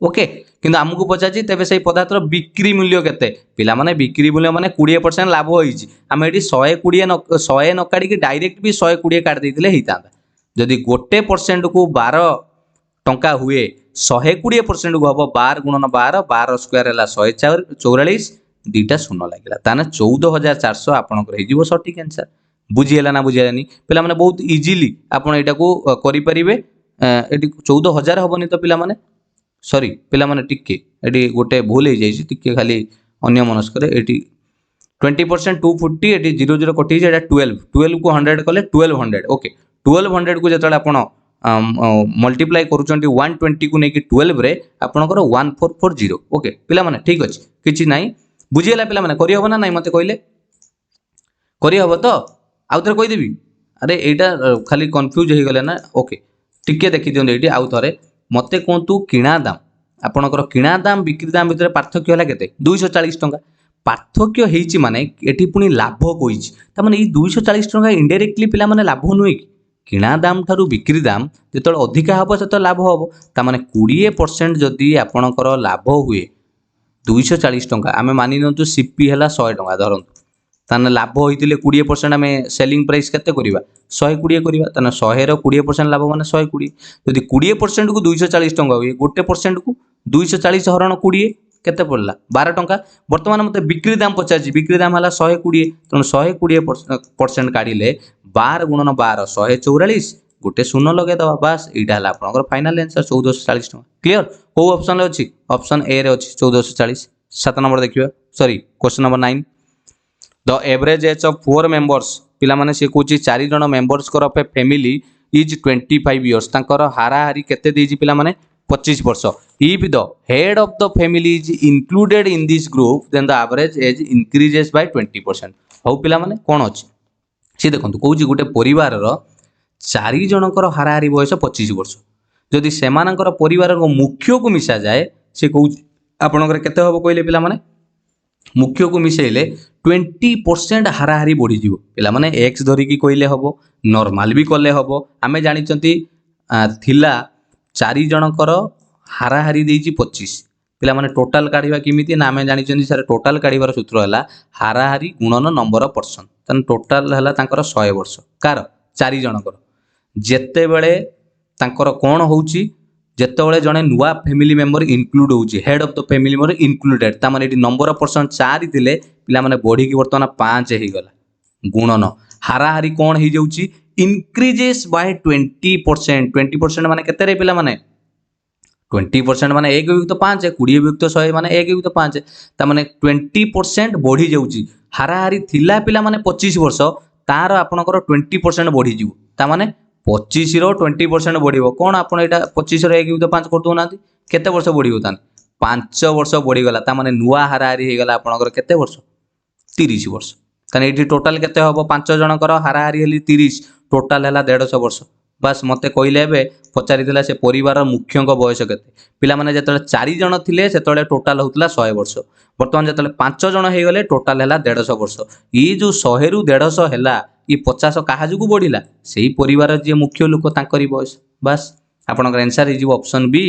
S1: ओके किंतु आमुको पचाची तेबे सेही पदार्थर बिक्री मूल्य केते पिला माने बिक्री मूल्य माने 20% लाभ होईची हम एठी 100 न काडी के डायरेक्ट भी 120 काट देथिले हेतांदा जदी 1% को 12 टंका हुए 120% को हबो 12 गुणन 12 12 स्क्वायर हला 144 दुईटा शून्य लागिला ताने 14400 आपनकर हे जिवो सटीक आंसर बुझियला ना बुझियलानी पिला माने बहुत इजीली आपण एटा को करि परिबे एटी 14000 हबनी तो पिला माने सॉरी पिला माने टिके एटी गोटे भूल हे जाइछि टिके खाली अन्य मनस करे एटी 20% 240 एटी 00 कटि जे एटा 12 को 100 कले 1200 ओके 1200 को जतले आपण मल्टीप्लाई करूचंती 120 को नेकी 12 रे आपनकर 1440 ओके पिला माने ठीक अछि किछि नाही बुझियला पिला माने करि हबो ना नाही मते कहिले करि हबो तो आउथरे कहि देबी अरे एटा खाली कंफ्यूज हे गले ना ओके टिके देखि दियन एटी आउ थरे मते कोंतु किणा दाम आपनकर किणा दाम बिक्री दाम भितर पार्थक्य होला केते 240 टंका पार्थक्य हेछि माने एठी पुनी लाभ कोइछि त माने ई 240 टंका इनडायरेक्टली पिला माने लाभ नुय कि किणा दाम थारु बिक्री दाम जेतल अधिका हबो सेत लाभ हबो त माने 20% जदी आपनकर लाभ हुए 240 टंका आमे मानि नतु सीपी हला 100 टंका धरंतु ताने लाभ होइतिले 20% आमे सेलिंग प्राइस केते करिवा 120 करिवा ताने 100 रो 20% लाभ माने 120 जदी 20% को 240 टंका हुए 1% को 240 हरण 20 केते पड़ला 12 टंका वर्तमान मते बिक्री दाम पचाजी बिक्री दाम हला 120 तण 120% काढिले 12 गुणन 12 144 गोटे शून्य लगे दवा बस एटा हला आपनकर फाइनल आंसर 1440 टंका क्लियर को ऑप्शन ले अछि ऑप्शन ए रे अछि 1440 7 नंबर देखिबा sorry question number 9 the average age of 4 members पिला माने से कोची 4 जण मेंबर्स कर of a family is 25 years तांकर हाराहारी केते देजी पिला माने 25 वर्ष if the head of the family is included in this group then the average age increases by 20%। हौ पिला माने कोन अछि सी देखंतु कहूची गोटे परिवार रो 4 जनकर हाराहारी बयस 25 वर्ष जदि सेमानकर परिवार को मुख्य को मिसा जाए से कहूची आपनकर केते हबो कहले पिला माने मुख्य को मिसेले 20% हाराहारी बढ़ी जीव पिला माने एक्स धरिकी कहले हबो नॉर्मल भी कले हबो आमे जानि चंती थिला 4 जनकर हाराहारी देजी 25 पिला माने टोटल काढिबा किमिति ना आमे जानि चंती सर टोटल काढिबार सूत्र हला हाराहारी गुणन नंबर ऑफ पर्सन तन टोटल हला तांकर 100 वर्ष कार 4 जनकर जेते बेले तांकर कोन होउची जेतेबेले जड़े नुआ फैमिली मेंबर इनक्लूड होउची head of the family member included ता माने एटी नंबर ऑफ पर्सन 4 थिले पिला माने बढ़ी की वर्तमान 5 हे गला गुणन हाराहारी कोन हे जाउची इंक्रीजेस बाय 20% माने केते रे पिला माने 20% माने 1 विभक्त 5 20 विभक्त 100 माने 1 विभक्त 5 ता माने 20% बढ़ी जाउची हाराहारी थिला पिला माने 25 वर्ष तार आपनकर 20% बढ़ी जीव ता माने 25 रो 20% बढ़िबो कोन आपण एटा 25 रो 1 विभक्त 5 कर दो नांती केते वर्ष बढ़िबो तान 5 वर्ष बढ़ी गला ता माने नुआ हाराहारी हे गला आपनकर केते वर्ष 30 वर्ष ताने एठी टोटल केते हबो 5 जनकर हाराहारी हेली 30 टोटल हला 150 वर्ष बस मते कहले एबे पचारि दिला से परिवार मुख्यक बयस केते पिला माने जतले 4 जन थिले सेतले टोटल होतला 100 वर्ष वर्तमान जतले 5 जन हे गले टोटल हला 150 वर्ष ई जो 100 रु 150 हला ई 50 काहा जुगु बढ़िला सेही परिवार जे मुख्य लोक तांकरी बयस बस आपनकर आंसर हे जीव ऑप्शन बी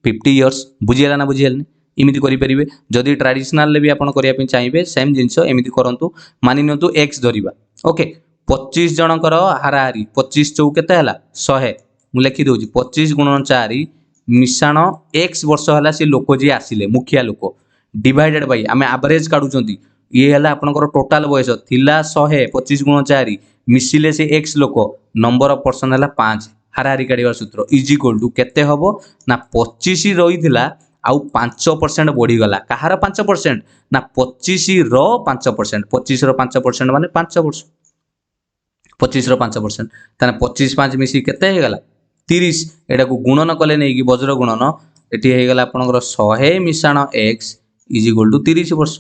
S1: 50 इयर्स बुझियला ना बुझियलनी इमिति करि परिबे जदि ट्रेडिशनल ले भी आपण करिया पे चाहिबे सेम जिंस एमिति करंतु मानि नियंतु x धरिबा ओके 25 जनकर हाराहारी 25 चौ केते हला 100 मु लिखि दोजी 25 गुणन 4 मिशाण x वर्ष हला से लोक जे आसिले मुखिया लोक डिवाइडेड बाय आमे एवरेज काढु चंती ये हला आपनकर टोटल बयस थिला 100 25 गुणन 4 मिसिले से x लोक नंबर ऑफ पर्सन हला 5 हाराहारी काढिबार सूत्र इज इक्वल टू केते हबो ना 25 रहिथिला आउ 5% बढ़ी गला कहार 5% ना 25 रो 5% 25 रो 5% माने 5 वर्ष 25 रो 5% ताने 25 5 मिसी केते हे गला 30 एटा को गुणन कले नै कि वज्र गुणन एठी हे गला आपनकर 100 मिसाण x इज इक्वल टू 30 वर्ष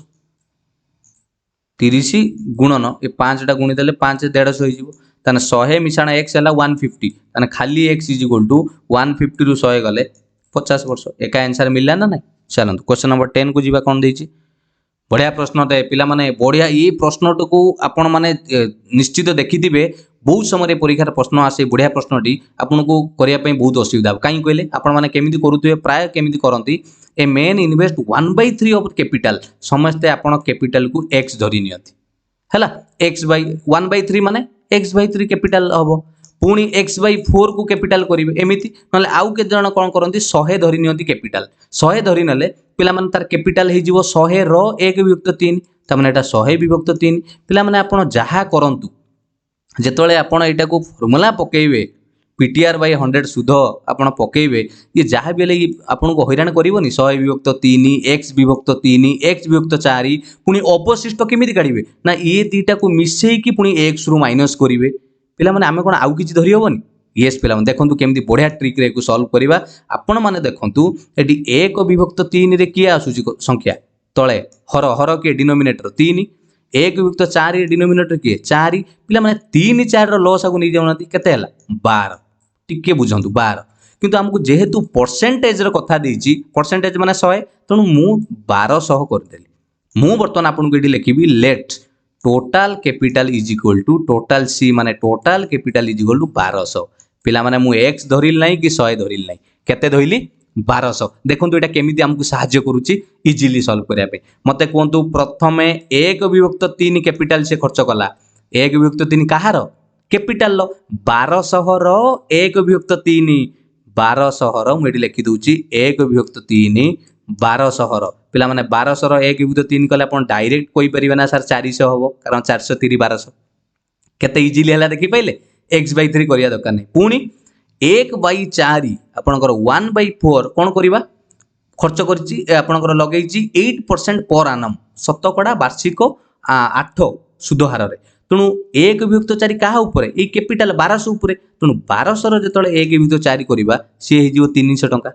S1: 30 गुणन ए 5 टा गुणी देले 5 150 हो जिवो ताने 100 मिसाण x हला 150 ताने खाली x इज इक्वल टू 150 रु 100 गले 50 वर्ष एका आंसर मिलला ना नहीं चलନ୍ତୁ क्वेश्चन नंबर 10 को जीवा कोन देछि बढ़िया प्रश्नटे पिला माने बढ़िया ये प्रश्नट को आपण माने निश्चित देखिथिबे बहुत समय परीक्षार प्रश्न आसे बढ़िया प्रश्नटी आपन को करिया पई बहुत असुविधा काई कहले आपण माने केमिति करूथिबे प्राय केमिति करंती ए मेन इन्वेस्ट 1/3 ऑफ कैपिटल समस्ते आपण कैपिटल को x धरि नियति हैला x बाय 1/3 माने x/3 कैपिटल हबो पुणी x/4 को कैपिटल करिवे एमिति नले आउ के जण कोन करंती 100 धरि नियति कैपिटल 100 धरि नले पिला माने तार कैपिटल हे जीवो 100 रो 1 विभक्त 3 त माने एटा 100 विभक्त 3 पिला माने आपण जहा करंतु जेतोले आपण एटा को फार्मूला पकेइबे पीटीआर बाय 100 सुध आपण पकेइबे ये जहा बेले आपण को हैरान करिवोनी 100 विभक्त 3 x विभक्त 3 x विभक्त 4 पुणी अवशिष्ट केमिति काढिबे ना ये दीटा को मिसेई की पुणी x रु माइनस करिवे पिला माने आमे कोन आउ किछि धरि होबनी यस पिला माने देखंतु केमिति बढ़िया ट्रिक रे को सॉल्व करिवा आपण माने देखंतु एटी 1 विभक्त 3 रे किया आसुची संख्या तळे हर हर के डिनोमिनेटर 3 1 विभक्त 4 रे डिनोमिनेटर के 4 पिला माने 3 4 रो लॉस आगु नै जाउनाती केते हला 12 टिके बुझंतु 12 किंतु हमकु जेहेतु परसेंटेज रो कथा देछि परसेंटेज माने 100 तणु मु 1200 कर देली मु बर्तन आपन को एटी लिखिबी let total capital is equal to total C माने total capital is equal to 1200 पिला माने मु x धरिल नै कि 100 धरिल नै केते धइली 1200 देखंतु एटा केमिति हमकु सहाय्य करूची इजीली सॉल्व करिया पे मते कोंतु प्रथमे 1 विभक्त 3 कैपिटल से खर्च कला 1 विभक्त 3 कहार कैपिटल लो 1200 रो 1 विभक्त 3 1200 रो मु एटी लिखि दोची 1 विभक्त 3 1200 रो पिला माने 1200 रो 1 विभक्त 3 कले अपन डायरेक्ट कोइ परिबे ना सर 400 होबो कारण 400 3 1200 केते इजीली हला देखि पइले x/3 करिया दरकार नै पुणी 1/4 आपनकर 1/4 कोन करिबा खर्च करछि आपनकर लगेछि 8% पर annum शतकड़ा वार्षिक 8 सुध हार रे तेणु 1/4 क्या ऊपर ये कैपिटाल 1200 ऊपर तेणु 1200 जो 1/4 करवा सी हो 300 टंका।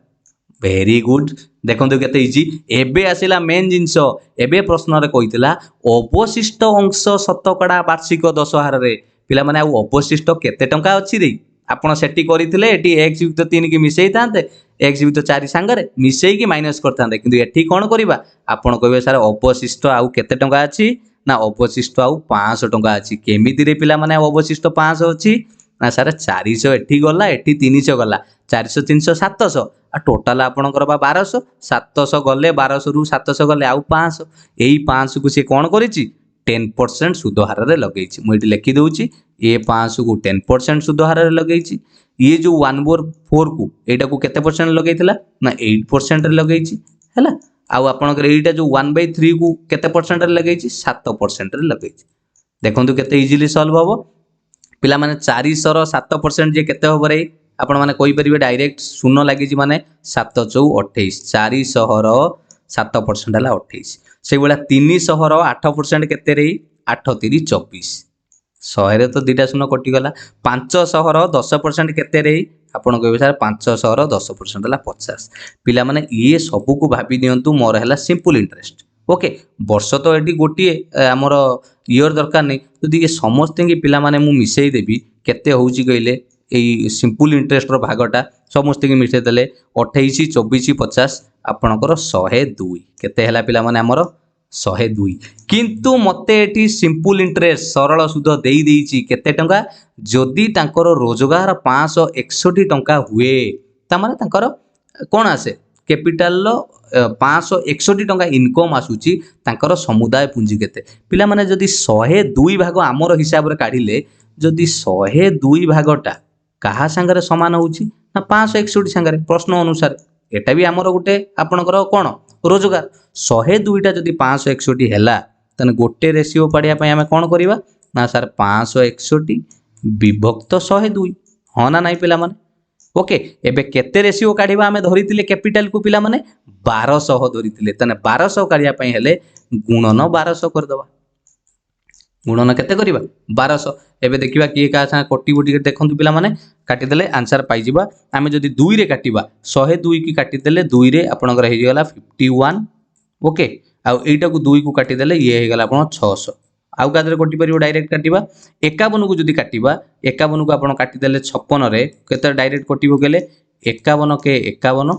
S1: वेरी गुड देखो केते इजी। एबे आसिला मेन जिनस एबे प्रश्न रे कहितला अवशिष्ट अंश शतकड़ा वार्षिक 10 हार रे पिला माने अवशिष्ट केते टंका अछि रे आपण सेठी करिथिले एठी x/3 की मिसई थांते x/4 सांगरे मिसई की माइनस करथांते किंतु एठी कोन करिबा आपण कहबे सर अवशिष्ट आउ केते टंका अछि ना अवशिष्ट आउ 500 टंका अछि केमिति रे पिला माने अवशिष्ट 500 अछि ना सर 400 एठी गला एठी 300 गला 400 300 700 आ टोटल आपणकर बा 1200 700 गले 1200 रु 700 गले आउ 500 एई 500 को से कोन करिछि 10% सुध हार रे लगेछि मु एठी लिखि दउछि ए 500 को 10% सुध हार रे लगेछि ये जो 1/4 को एटा को केते परसेंट लगेइथिला ना 8% रे लगेछि हैला आउ आपणकर एटा जो 1/3 को केते परसेंट रे लगेछि 7% रे लगेछि देखंतु केते इजीली सॉल्व होबो पिला माने 400 रो 7% जे केते होबो रे आपण माने कहि परिबे डायरेक्ट शून्य लागिछि माने 7 4 28 400 रो 7% हला 28 से बेला 300 रो 8% केते रे 8 3 24 100 रे तो दुटा शून्य कटि गला 500 रो 10% केते रे आपण कहबे सर 500 रो 10% हला 50 पिला माने ये सब को भाबी दियंतु मोर हला सिंपल इंटरेस्ट ओके वर्ष तो एटी गोटी हमर ईयर दरकार नै जदि ये समस्त के पिला माने मु मिसई देबी केते होउची कइले एई सिंपल इंटरेस्ट रो भागटा समस्त के मिसई देले 28 24 50 आपणकर 102 केते हला पिला माने हमर 102 किंतु मते एटी सिंपल इंटरेस्ट सरल सुध देई देइची केते टंका जदि तांकर रोजगार 561 टंका हुए ता माने तांकर कोन आसे कैपिटल 561 टंका इनकम आसुची तांकर समुदाय पूंजी केते पिला माने जदि 102 भाग हमर हिसाब रे काढिले जदि 102 भागटा कहा संगरे समान होउची ना 561 संगरे प्रश्न अनुसार एटा भी हमर गुटे आपनकर कोन रोजगार 102 टा जदि 561 हैला तने गोटे रेशियो पढ़िया पय हमें कोन करबा ना सर 561 विभक्त 102 हो ना नाही पिला माने ओके एबे केते रेशियो काढिबा हमें धरितिले कैपिटल को पिला माने 1200 धरितिले तने 1200 काढिया पय हेले गुणन 1200 कर दबा गुणन केते करिबा 1200 एबे देखिबा की का सा कोटी बोटी देखंतु पिला माने काटी देले आंसर पाई जिबा हमें जदी 2 रे काटिबा 102 की काटी देले 2 रे आपनकर हे गेला 51 ओके आ एटा को 2 को काटी देले ये हे गेला आपन 600 आउ कादरे कोटी परिबो डायरेक्ट काटिबा 51 को जदी काटिबा 51 को आपन काटी देले 56 रे केते डायरेक्ट कोटिबो गेले 51 के 51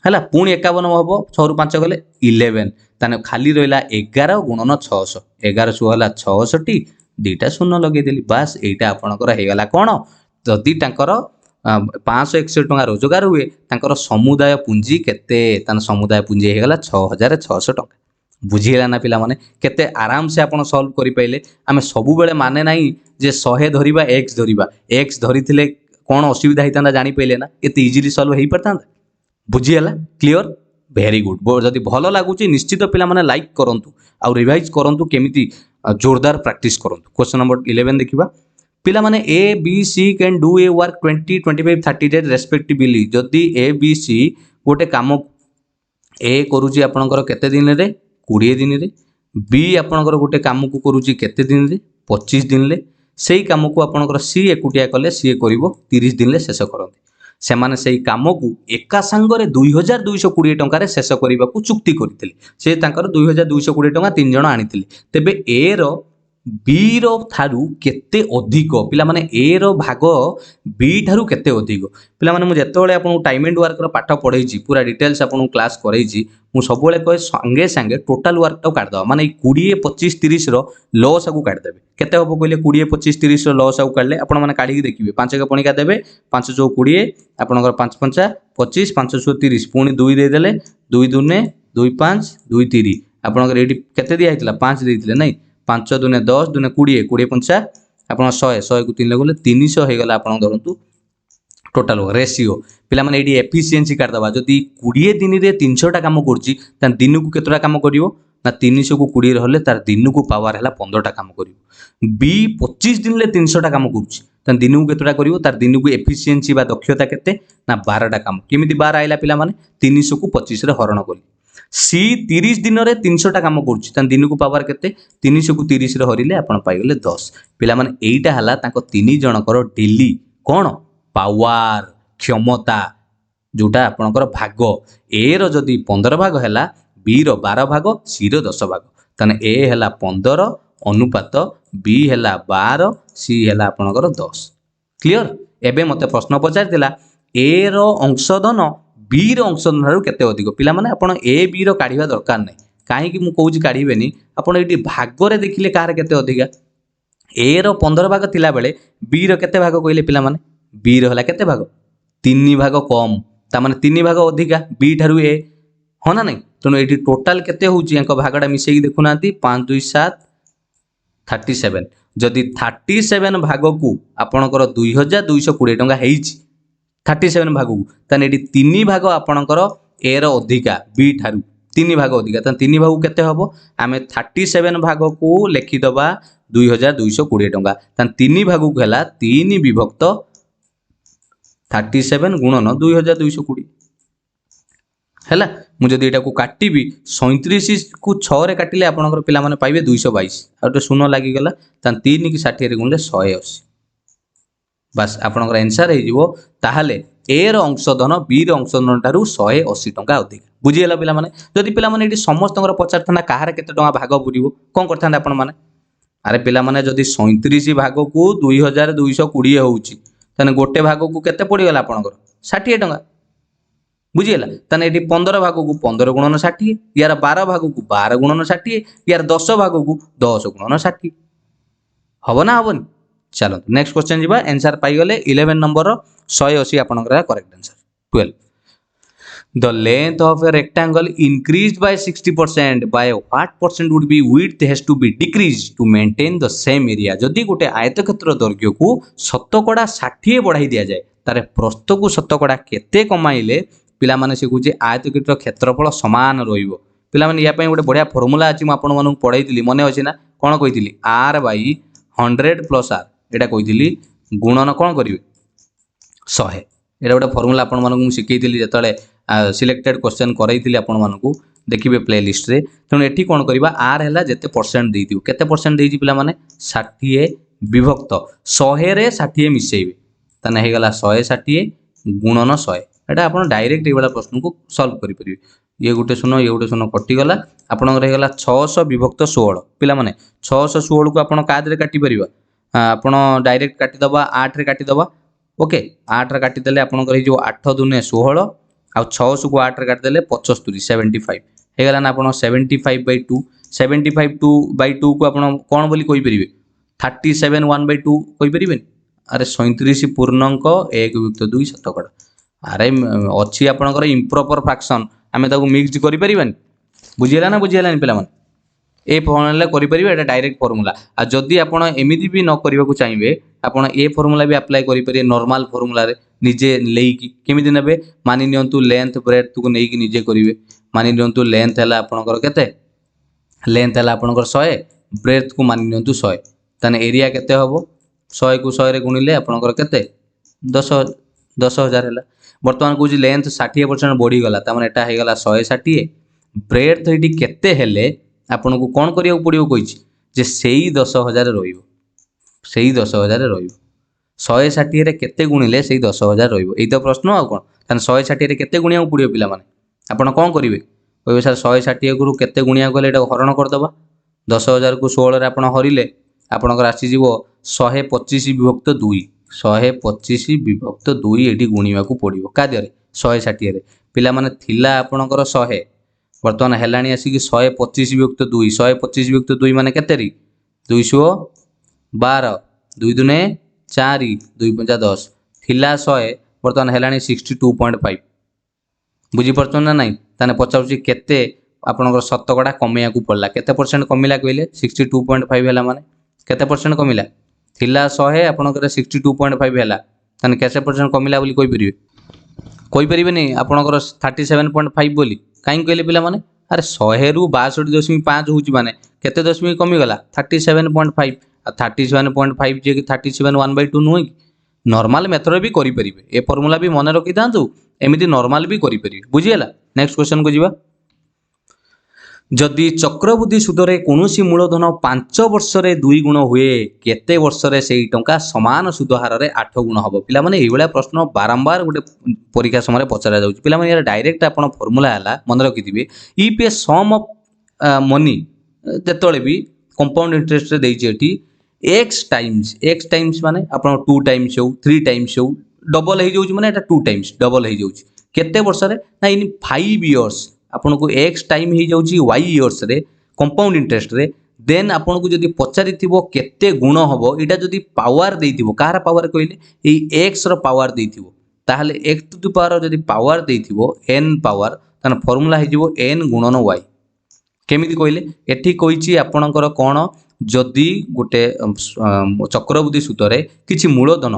S1: हैला पुणी 51 हबो 6 रु 5 गले 11 ताने खाली रहला 11 गुणन 600 11 सु हला 66 दुटा शून्य लगे देली बस एटा आपनकर हे गला कोन जदी तांकर 561 टंका रोजगार हुए तांकर समुदाय पूंजी केते तान समुदाय पूंजी हे गला 6600 टंका बुझिला ना पिला माने केते आराम से आपण सॉल्व करि पाइले हमें सबु बेले माने नाही जे 100 धरिबा x धरिथिले कोन असुविधा हिताना जानि पइले ना एते इजीली सॉल्व हेई परतांदा बुझिला क्लियर वेरी गुड जदि भलो लागुची निश्चित पिला माने लाइक करंतु आ रिवाइज करंतु केमिति जोरदार प्रैक्टिस करंतु क्वेश्चन नंबर 11 देखिबा पिला माने A B C can do a work 20 25 30 days respectively जदि ए बी सी गोटे काम ए करूची आपनकर केते दिन रे 20 दिन रे बी आपनकर गोटे काम को करूची केते दिन रे 25 दिन ले सेही काम को आपनकर सी एकुटिया कले सी करिवो 30 दिन ले शेष करंती से माने सेही काम को एका संगरे 2220 टंका रे शेष करबा को चुक्ति करथिले से तांकर 2220 टंका तीन जण आनिथिले तेबे ए रो बी रो थारु केते अधिक पिला माने ए रो भाग बी थारु केते अधिक पिला माने मु जेतेबेले आपन टाइम एंड वर्क रो पाठ पढैछि पूरा डिटेल्स आपन क्लास करैछि मु सबबेले कहे संगे संगे टोटल वर्क तो काट दो माने 20 25 30 रो लॉस आगु काट देबे केते होबो कहले 20 25 30 रो लॉस आगु काटले आपन माने काढी देखिबे 5 के पणिका देबे 5 जो 20 आपनकर 5 5 25 5 सु 30 पुणी 2 दे देले 2 दुने 2 5 2 3 आपनकर एटी केते दिया हितला 5 देथिले नै 5 दुने 10 दुने 20 20 5 आपन 100 को 3 लगले 300 हे गला आपन धरंतु टोटल रेशियो पिला माने एडी एफिशिएंसी काट दबा जदी 20 दिन रे 300 टा काम करची त दिन को केतरा काम करिवो ना 300 को 20 रहले तार दिन को पावर हला 15 टा काम करिवो बी 25 दिन ले 300 टा काम करची त दिन को केतरा करिवो तार दिन को एफिशिएंसी बा दक्षता केते ना 12 टा काम केमिति 12 आइला पिला माने 300 को 25 रे हरण करी सी 30 दिन में 300टा काम कर दिन को पावर के 300 को 30 हरिले आप पाइगले 10 पिला माने एटा हला ताको 3 जनकर डेली कौन पावर क्षमता जोटा आपणकर भाग ए रो जदि 15 भाग है बी रो 12 भाग सी रो 10 भाग ताने ए है 15 अनुपात बी है 12 सी है आपणकर 10 क्लियर। एबे मते प्रश्न पचारिला ए रो अंशधन बी रो अंशधन ठारू केते अधिक पिला माने आपण ए बी रो काढिबा दरकार नै काहे मु कहूची काढिबेनी आपण एटी भाग रे देखिले कार केते अधिका ए रो 15 भाग थिला बेले बी रो केते भाग कहले पिला माने बी रो हला केते भाग 3 भाग कम ता माने 3 भाग अधिका बी ठारू ए हो ना नहीं तेणु ये टोटाल केते होउची यांको भागटा मिसेई देखु नांती 5 2 7 37 जदि 37 भाग को आपणकर 2220 टंका हेइची 37 भाग को ताने एटी 3 भाग आपणकर ए रो अधिका बी ठारू 3 भाग अधिका ताने 3 भाग केते हबो आमे 37 भाग को लिखि दबा 2220 टंका ताने 3 भाग को हला 3 विभक्त 37 गुणन 2220 हैला मुझे एटा को काटिबी 37 को 6 रे काटिले आपनकर पिला माने पाइबे 222 आउटे शून्य लागि गला तान 3 की 60 रे गुणले 180 बस आपनकर आंसर हे जिवो ताहाले ए रो अंशधन बी रो अंशधन तारू 180 टंका अधिक बुझी गेला पिला माने जदि पिला माने एटी समस्तଙ୍କର पचारथना काहार केते टंका भाग पुरिबो कोन करथांदा आपन माने अरे पिला माने जदि 37 भाग को 2220 होउची तने गोटे भाग को केते पड़ी गला आपनकर 60 टंका बुझीगला ताने एटी 15 भाग को 15 गुणन 60 यार 12 भाग को 12 गुणन 60 यार 10 भाग को 10 गुणन 60 हबो ना हबोनी चलो नेक्स्ट क्वेश्चन जीवा आंसर पाई गले 11 नंबर 180 आपनकर correct answer 12 The length of a rectangle increased by 60% by what percent would be width has to be decreased to maintain the same area जदि गोटे आयतक्षेत्र दैर्घ्य को शतकड़ा 60 बढ़ाई दिया जाए तारे प्रस्थ को शतकड़ा केते कमाइले पिला माने से कुजे आयतक्षेत्र क्षेत्रफल समान रहिबो पिला माने या पई गोटे बढ़िया फार्मूला अछि म आपन मानु पढाइतिली मने अछि ना कोन कहितिली r by 100 plus r एटा कहितिली गुणन कोन करिवे 100 एटा गोटे फार्मूला आपन मानु सिखैतिली जतले सिलेक्टेड क्वेश्चन करैतिली आपन मानु देखिबे प्लेलिस्ट रे तेणु एठी कोन करबा r हैला जेते परसेंट देई दिउ केते परसेंट देई जी पिला माने 60 विभक्त 100 रे 60 मिसेइबे तने हे गला 160 गुणन 100 एटा आपण डायरेक्ट ए वाला प्रश्न को सॉल्व करि परिबे ये गोटे शून्य कटि गला आपन रे गला 600 विभक्त 16 पिला माने 616 को आपण काद रे काटि परिबा आपण डायरेक्ट काटि दबा 8 रे काटि दबा ओके 8 रे काटि देले आपण कर जो 8 दुने 16 आ 600 को 8 रे काटि देले 75 75 हे गला ना आपण 75/2 75/2 को आपण कोन बोली कहि परिबे 37 1/2 कहि परिबे अरे 37 पूर्णांक 1 विभक्त 2 शतकड़ा अरे अच्छी आपनकर इम्प्रॉपर फ्रैक्शन आमे ताको मिक्स करि परिबानी बुझियला ना बुझियलानी पिला माने ए फॉर्मूला करि परिबे एटा डायरेक्ट फार्मूला आ जदी आपण एमिति भी न करिबा को चाहिबे आपण ए फार्मूला भी अप्लाई करि परिबे नॉर्मल फार्मूला रे निजे लेकी केमिति नेबे मानि नियंतु लेंथ ब्रेथ को नेकी निजे करिवे मानि नियंतु लेंथ हला आपनकर केते लेंथ हला आपनकर 100 ब्रेथ को मानि नियंतु 100 तने एरिया केते होबो 100 को 100 रे गुणिले आपनकर केते 10000 हला वर्तमान को लेंथ 60% बढ़ी गला ता माने एटा हे गला 160 ब्रेथ एटी केते हेले आपन को कोन करिया पड़ियो कहिछि जे सेही 10000 रहिबो सेही 10000 रहिबो 160 रे केते गुणिले सेही 10000 रहिबो एई तो प्रश्न आ कोन तने 160 रे केते गुणिया पड़ियो पिला माने आपन कोन करिवे कहबे सर 160 गुरु केते गुणिया गले एटा हरण कर दबा 10000 को 16 रे आपन हरिले आपनकर आसी जीवो 125 विभक्त 2 125 विभक्त 2 एटी गुणिया को पड़ियो का दिरे 160 रे पिला माने थिला आपनकर 100 वर्तमान हेलाणी आसी कि 125 विभक्त 2 125 विभक्त 2 माने केते री 212 2 दुने 4 2 5 10 थिला 100 वर्तमान हेलाणी 62.5 बुझी परछन ना नहीं ताने पचाउची केते आपनकर शतकड़ा कमिया को पड़ला केते परसेंट कमिला कहले 62.5 हैला माने केते परसेंट कमिला थिला 100 आपनकर 62.5 हैला ताने केते परसेंट कमिला बोली कोइ परिबे नहीं आपनकर 37.5 बोली काई कहले पिला माने अरे 100 रु 62.5 होची माने केते दशमिक कमी गला 37.5 आ 37.5 जे कि 37 1/2 नुई नॉर्मल मेथड भी करि परिबे ए फार्मूला भी मन रखि दांतु एमिति नॉर्मल भी करि परिबे बुझियला नेक्स्ट क्वेश्चन को जीवा जदि चक्रवृद्धि सुधरे कौनसी मूलधन 5 वर्ष रे 2 गुण हुए केते वर्ष रे सेही टंका समान सुध हार रे 8 गुण हबो। पिला माने एई भलिया प्रश्न बारंबार गोटे परीक्षा समय पचरा जाउची। पिला माने यार डायरेक्ट आपण फार्मूला हला मन रखिथिबे if a sum of money जेतोले भी कंपाउंड इंटरेस्ट रे देइची एठी x टाइम्स माने आपण 2 टाइम्स हो 3 टाइम्स हो डबल हे जाउची माने एटा 2 टाइम्स डबल हे जाउची केते वर्ष रे ना इन 5 इयर्स आपन को x टाइम ही जाउची y इयर्स रे कंपाउंड इंटरेस्ट रे देन आपन को जदी पचारिथिबो केते गुण हबो एटा जदी पावर देइथिबो कार पावर कइले एई x रो पावर देइथिबो ताहले x टू द पावर जदी पावर देइथिबो n पावर तन फार्मूला हे जिवो n गुणन y केमिति कइले एठी कहिची आपनकर कोन जदी गोटे चक्रवृद्धि सूत्र किछि मूलधन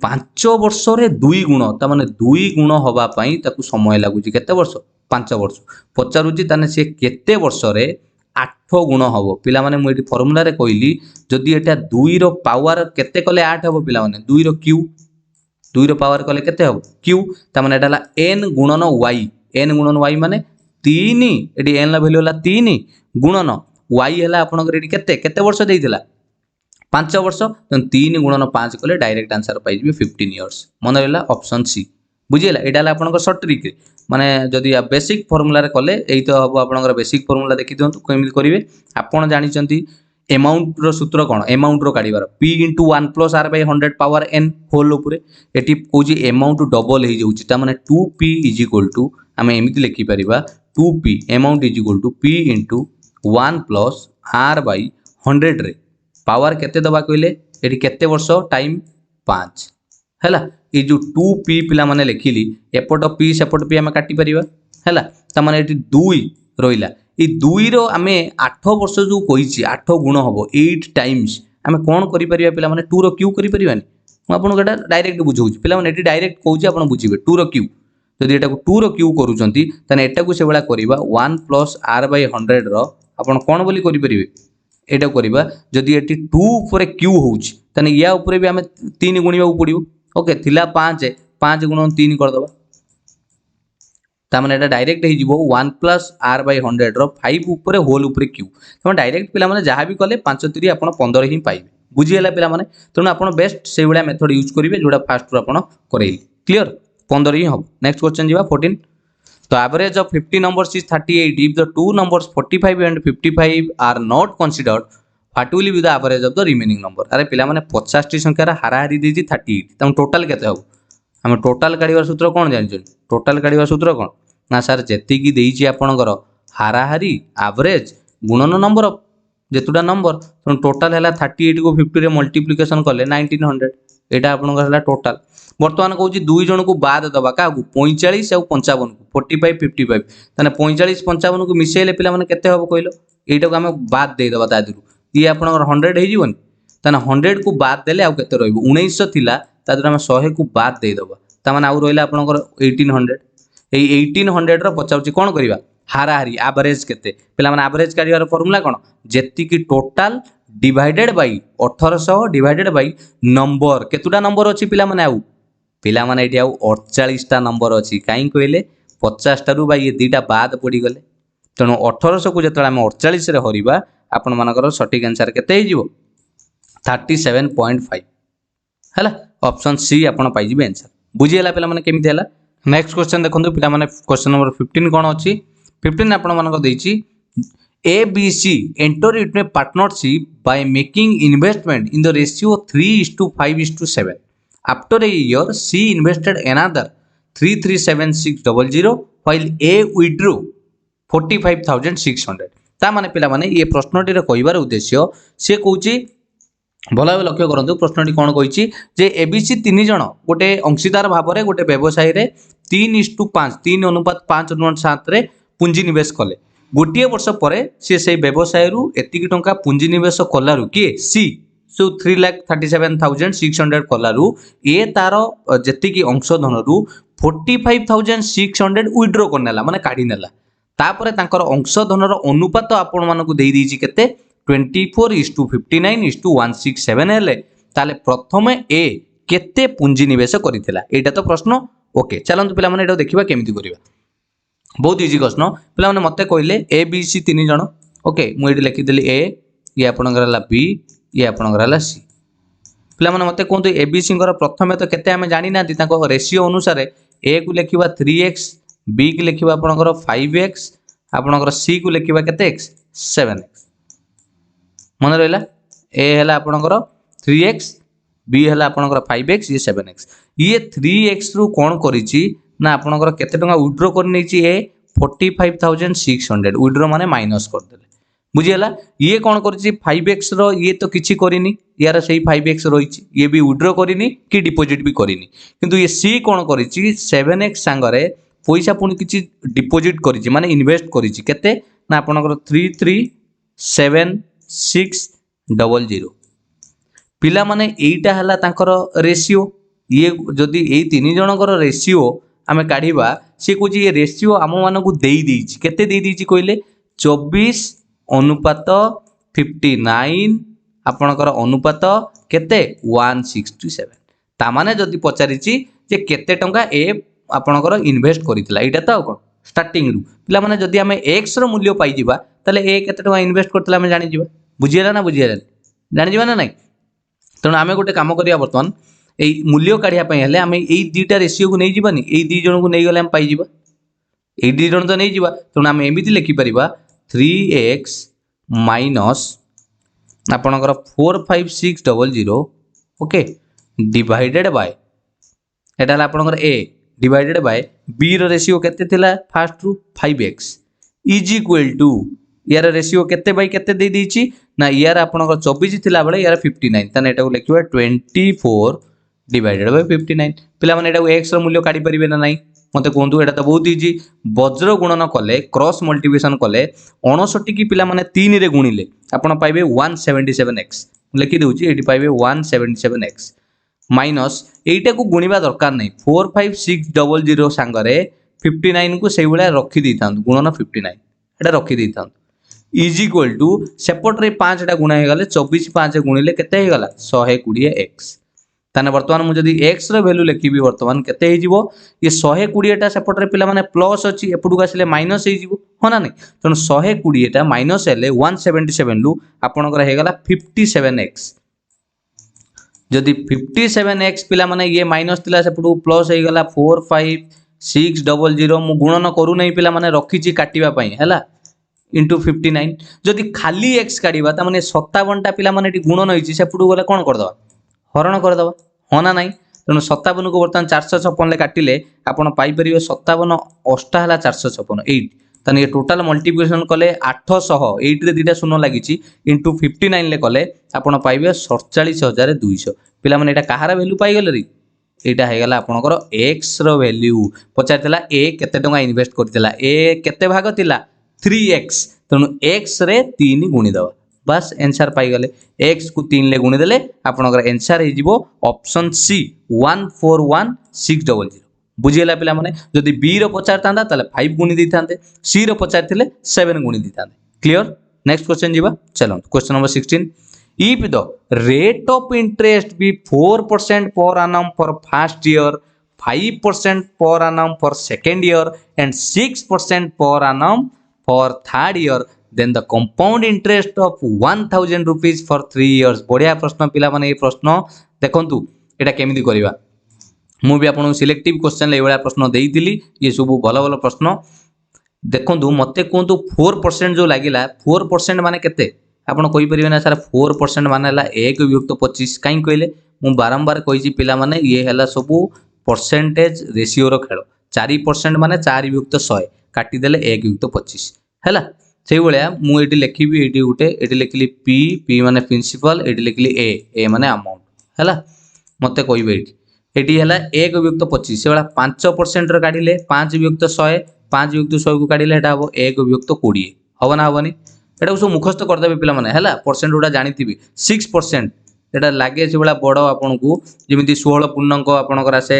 S1: 5 वर्ष रे 2 गुण ता माने 2 गुण हवा पई ताकू समय लागुची केते वर्ष 5 वर्ष पचारुची ताने से केते वर्ष रे 8 गुण हबो। पिला माने मु एठी फार्मूला रे कहली जदी एटा 2 रो पावर केते कले 8 हबो पिला माने 2 रो q 2 रो पावर कले केते हबो q ता माने एटा n गुणन y माने 3 एठी n ला वैल्यू हला 3 गुणन y हला आपनकर एठी केते केते वर्ष देइथिला 5 वर्ष तो 3 गुणन 5 कले डायरेक्ट आंसर पाइ जिवे 15 इयर्स मन रहला ऑप्शन सी बुझिला एटा हला आपनकर शॉर्ट ट्रिक माने जदी बेसिक फार्मूला रे कले एई तो हबो आपनकर बेसिक फार्मूला देखि दियंतु केमिति करिवे आपण जानि चंती अमाउंट रो सूत्र कोन अमाउंट रो काढिबार p * 1 + r / 100 power n whole ऊपर एटी कोजी अमाउंट डबल हे जाउची ता माने 2p = हमें एमिति लिखि परिबा 2p अमाउंट = p * 1 + r / 100 रे पावर केते दबा कइले एटी केते वर्ष टाइम 5 हैला ए जो 2p पिला माने लिखिली एपट p सेपट p हमें काटी परिबा हैला ता माने एटी 2 रोइला ए 2 रो हमें 8 वर्ष जो कहिची 8 गुण हबो 8 टाइम्स हमें कोन करि परिबा पिला माने 2 रो q करि परिबानी म आपन गटा डायरेक्ट बुझौची पिला माने एटी डायरेक्ट कहूची आपन बुझिबे 2 रो q जदि एटा को 2 रो q करूचंती तने एटा को से बेला करिबा 1 + r / 100 रो आपन कोन बोली करि परिबे एटा करिबा जदि एटी 2 ऊपर q होउची तने या ऊपर भी हमें 3 गुणिबा पड़िबो ओके थिला 5 गुणन 3 कर दबा ता माने एटा डायरेक्ट हे जिवो 1 + r / 100 रो 5 ऊपर होल ऊपर q तमे डायरेक्ट पिला माने जहा भी कले 5 3 आपण 15 ही पाइबे बुझी हला पिला माने तने आपण बेस्ट से बेला मेथड यूज करिवे जोडा फास्ट रो आपण करैली क्लियर 15 ही हो नेक्स्ट क्वेश्चन जिवा 14 तो average of 50 numbers is 38 if the two numbers 45 and 55 are not considered what will be the average of the remaining number अरे पिला माने 50 टी संख्या रा हाराहारी देजी 38 तम टोटल केते हो हम टोटल काढिबार सूत्र कोन जानि छ टोटल काढिबार सूत्र कोन ना सर जेति की देइची आपनकर हाराहारी एवरेज गुणन नंबर ऑफ जेतुडा नंबर तो टोटल हला 38 को 50 रे मल्टीप्लिकेशन करले 1900 एटा आपनकर हला टोटल वर्तमान कहूँ 2 जन को बाद दबा क्या 45 और 55 को 45 55 ताने 45 55 को मिसेले पिला माने केते हबो कहलो एटा को हमें बाद दे दबा तादुरु ये आपनकर 100 हे जीवन ताने 100 को बाद देले आ केते रहइबो 1900 थिला तादुरु हम 100 को बाद दे दबा ता माने आ रहइला आपनकर 1800 ए 1800 रो पचाउची कोन करिवा हाराहारी एवरेज केते पिला माने एवरेज काढिवार फार्मूला कोन जेति की total divided by 1800 divided by number केतुडा नंबर अछि पिला माने आउ पिला माने एठी आउ 48 टा नंबर अछि काई कहले 50 टारु बा ये दीटा बाद पड़ी गले तनो 1800 को जतला हम 48 रे हरिबा आपन मानकर सटीक आंसर केते हे जिवो 37.5 हला ऑप्शन सी आपन पाइ जिबे आंसर बुझी हला पिला माने केमिति हला नेक्स्ट क्वेश्चन देखंतु पिला माने क्वेश्चन नंबर 15 कोन अछि 15 आपन मानक देइची ABC enter into a partnership by making investment in the ratio 3:5:7 after a year C invested another 337600 while A withdrew 45,600 ता माने पिला माने ये प्रश्नटी रे कहिबार उद्देश्य से कहूची भला लक्ष्य करंतु प्रश्नटी कोन कहिची जे ABC 3 जण गोटे अंशीदार भाव रे गोटे व्यवसाय रे 3:5 3:5:7 रे पूंजी निवेश कले गोटे वर्ष पर से व्यवसाय रु एतिकी टंका पूंजी निवेश कलारु किए सी सो 3,37,600 कलारु ए तार जेतिकी अंश धन रु 45,600 विड्रॉ करनेला माने काढी नेला तापरे तांकर अंश धनर अनुपात आपण मानकु देई दीची केते 24:59:167 हेले ताले प्रथमे ए केते पूंजी निवेश करिथिला एटा तो प्रश्न ओके चलंतु पिला माने एटा देखिबा केमिति करिबा बहुत इजी क्वेश्चन पे मत कहले ए बी सी तीन जन ओके मुझे लिखिदेली ए ये आपणकर बी ये आपणकर सी पे मत कहतु ए बी सी प्रथम तो केते आम जानी ना रेसीओ अनुसार ए को लिखा 3x बी को लिखा आपणकर 5x आपणकर सी को लिखा केते x 7x मन रहा ए है आपणकर 3x बी है आपणकर 5x ये 7x ये 3x रु कौन करिछि ना आपणकर केते टंका विड्रॉ कर नैछि ए 45,600 विड्रॉ माने माइनस कर देले बुझीला ये कौन करिछि 5x रो ये तो किछि करिनी यार सही 5x रहिछि ये भी विड्रॉ करिनी कि डिपॉजिट भी करिनी किंतु ये सी कौन करिछि 7x सांगरे पैसा पुनी किछि डिपॉजिट करिछि माने इन्वेस्ट करिछि केते ना आपणकर 337600 पिला माने एईटा हला तांकर रेशियो ये जदि एई तीन जनकर रेशियो आमे काढिबा से कुछ ये रेशियो आम मानकु देई देइछि केते देई देइछि कहले 24:59 आपणकर अनुपात केते 1:67 ता माने जदि पचारिछि जे केते टंका ए आपणकर इन्वेस्ट करितला एटा त कोन स्टार्टिंग रु पिला माने जदि आमे x रो मूल्य पाई जिबा तले ए केते टंका इन्वेस्ट करतला आमे जानि जिबा बुझियला ना बुझियला जानि जिबा ना नै तेणु आम गोटे कम करिया बर्तमान ए मूल्य काढ़िया पई हेले आमे एई दीटा रेशियो को नै जिबानी एई दी जण को नै गले हम पाई जिबा एई दी जण तो नै जिबा तेणु आमे एमिति लिखि परिबा 3x माइनस आपणकर 45600 ओके डिवाइडेड बाय एटा हला आपणकर a डिवाइडेड बाय b रो रेशियो केते थिला फर्स्ट रु 5x इज इक्वल टू यार रेशियो केते बाय केते दे दीची ना यार आपणकर 24 थिला बेले यार 59 तने एटा को लिखिबा 24 डिवाइडेड बाय 59 पिला माने एटा को x रो मूल्य काढी परिबे ना नाही मते कोंतु एटा तो बहुत इजी वज्र गुणन कले क्रॉस मल्टीप्लिकेशन कले 59 की पिला माने 3 रे गुणिले आपण पाइबे 177x लिखि देउची एटी पाइबे 177x माइनस एटा को गुणिबा दरकार नै 45600 सांगरे 59 को सेही बेला रखि दैथां गुणन 59 एटा रखि दैथां इज इक्वल टू सेपट रे 5 टा गुणा हे गले 24 5 गुणिले केते हे गला 120x ताने वर्तमान मु जदी x रो वैल्यू लिखिबी वर्तमान केते हे जिवो ये 120 टा सेपट रे पिला माने प्लस अछि एपडु आसिले माइनस हे जिवो होना नै तन 120 टा माइनस हेले 177 लु आपनकर हे गला 57x जदी 57x पिला माने ये माइनस तिला सेपडु प्लस हे गला 45600 मु गुणन करू नै पिला माने रखिची काटिबा पई हैला इंटू 59 जदि खाली x काढिबा त माने 57 टा पिला माने टी गुणन होईची सेपडु गले कोन कर दवा हरण कर दवा होना नै तेणु 57 को बर्तमान 456 ले काटिले आपण पाई परिबे 57 8 हला 456 8 तने ये टोटल मल्टीप्लिकेशन कले 800 8 रे दीटा शून्य लागिची इंटू 59 ले कले आपण पाइबे 47200 पिला माने एटा कहारा वैल्यू पाई गेले री एटा हे गला आपनकर x रो वैल्यू पचारतला a केते टंगा इन्वेस्ट करतिला a केते भाग तिला 3x तेणु x रे 3 गुणी दवा बस आंसर पाई गले x को 3 ले गुणी देले आपनकर आंसर हे जिवो ऑप्शन सी 141600 बुझियला पिला माने जदि b रो पचारतांदा तले 5 गुणी दिथांते c रो पचारथिले 7 गुणी दिथांते क्लियर नेक्स्ट क्वेश्चन जीवा चलो question number 16 if the rate of interest be 4% per annum for first year 5% per annum for second year and 6% per annum for third year then the compound interest of 1000 rupees for 3 years बढ़िया प्रश्न पिला माने ये प्रश्न देखंतु एटा केमिति करिवा मु भी आपन सिलेक्टिव क्वेश्चन ले वाला प्रश्न देइतिली ये सब भलो भलो प्रश्न देखंतु मते कोंतु 4% जो लागिला 4% माने केते आपण कहि परिबे ना सर 4% माने हला 1/25 काई कहले मु बारंबार कहिची पिला माने ये हला सब परसेंटेज रेशियो रो खेल 4% माने 4/100 काटी देले 1/25 हला सेही बळिया मु एटी लिखिबी एटी गुटे एटी लिखली p p माने प्रिंसिपल एटी लिखली a माने अमाउंट हला मते कहिबे एटी हला 1/25 से वाला 5% रो काढिले 5/100 5/100 को काढिले एटा हो 1/20 हबो ना हबनी एटा सब मुखस्त कर देबे पिला माने हला परसेंट उडा जानिथिबी 6% एटा लागे से वाला बडो आपन को जेमिति 16 पूर्णांक आपन करा से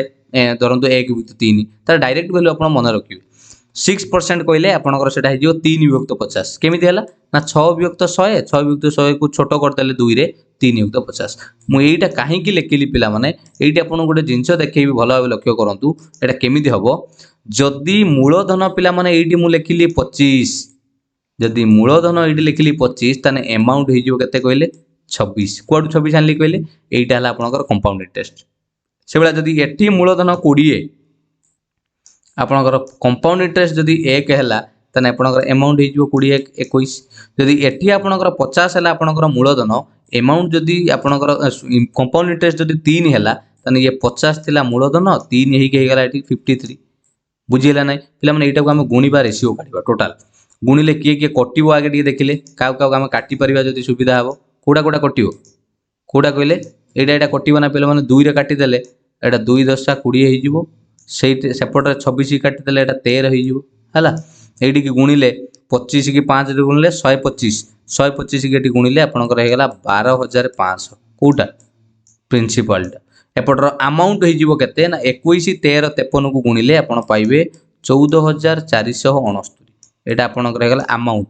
S1: धरंतु 1/3 तार डायरेक्ट वैल्यू आपन मन रखिबे 6% कहले आपन कर सेटा हिजो 3/50 केमिति हला ना 6/100 6/100 को छोटो कर देले 2 रे 3/50 मुझे कहीं लिखिली पिला माने ये आपको गोटे जिनस देखी भल भाव लक्ष्य करूँ यहाँ केमी हम जदि मूलधन पिला माने ये मुझे लिखिली 25 जदि मूलधन ये लिखिली 25 ताने एमाउंट हो कहले 26 कुआडू 26 आनी कहले यहाँ है आपंकर कंपाउंड इंटरेस्ट से भाई जदि एटी मूलधन 20 आपंकर कंपाउंड इंटरेस्ट जदि 1 है ताने आपंकर एमाउंट हो 20 21 जदि एटी आपंकर 50 है आपंकर मूलधन एमाउंट जदि आपंकर कंपाउंड इंटरेस्ट जदि 3 है ताने ये 50 थिला मूलधन 3 होगा ये 53 बुझीला ना पिला माने एटा को हम गुणिबा रेशियो काढिबा टोटल गुणिले किए किए कटिबो आगे टिके देखिले का आम काटी परिबा जदि सुविधा हबो कोडा कोडा कटिबो कोडा कहले एटा कटिबो ना पिला माने 2 रे काटी देले एटा 2 10 20 हो जिवो सेई सेपटे 26 काटी देले एटा 13 हो जिवो हला एडी की गुणिले 25 की 5 रे गुणिले 125 की एटी गुणिले आपनकर हे गेला 12500 कोटा प्रिंसिपल एपटर अमाउंट हो केते ना 21 13 53 को गुणिले आपण पाइबे 14469 एटा आपनकर हेगला अमाउंट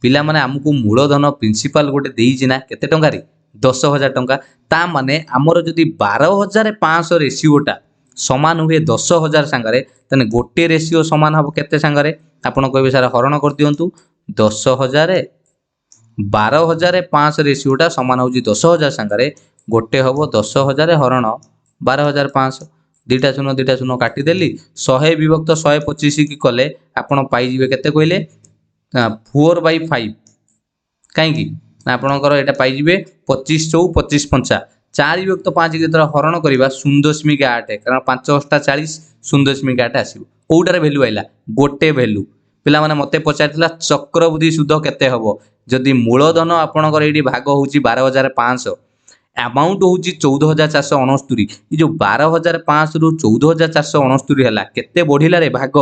S1: पिला माने हमकु मूलधन प्रिंसिपल गोटे देइछि ना केते टंका रे 10000 टंका ता माने हमर जदि 12500 रेशियोटा समान हुए 10000 संगरे तने गोटे रेशियो समान हबो केते संगरे आपण कहबे सारा हरण कर दियंतु 10000 12500 रेशियोटा समान होउछि 10000 संगरे गोटे हम 10000 हरण 12500 दुटा शून्य काटिदेली 100 विभक्त 125 की कले आपण पाइबे केते कहले 4/5 कहीं आपणकर यहाँ पाइबे 25 चौ 25 पंचा 4 विभक्त 5 की तरह हरण करवा 0.8 कारण 5 8 40 0.8 आसो कौटार भैल्यू आइला गोटे भैल्यू पिला माने मते पचार चक्रवृद्धि सुध केते हबो जदि मूलधन आपणकर ये भाग हूँ 12500 अमाउंट हूँ 14469 ये जो 12500 रु 14469 है केते बढ़िला रे भाग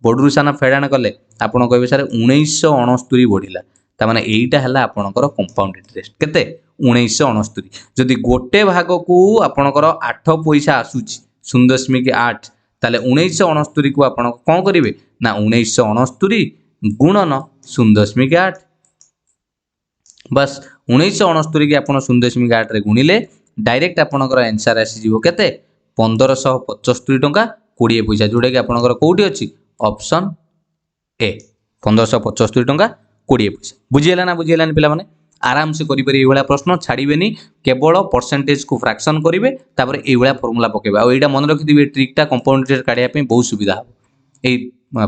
S1: बड़ू साना फेड़ाण कले आपड़ कहे सारे 1969 बढ़िला ताने यहीटा है आपणकर कंपाउंड इंटरेस्ट केते 1969 जदि गोटे भाग को आपणकर 8 पैसा आसूची 0.8 ताले 1969 को आप कौन करेंगे ना 1969 गुणन 0.8 बस 1969 की आप 0.8 गुणिले डायरेक्ट आपंकर आंसर आसीज केते 1575 टंका 20 पैसा जोटा कि आपंकर कौटी अच्छी ऑप्शन ए 1575 टंका 20 पैसा बुझीगला ना बुझीगलानी पिला माने आराम से करि ये प्रश्न छाड़बेनी केवल परसेंटेज को फ्रैक्शन करेंगे तापर ये फॉर्मूला पकेबे आ एटा मन रखिथिबे ट्रिकटा कंपाउंड इंटरेस्ट काढिया पे बहुत सुविधा हो a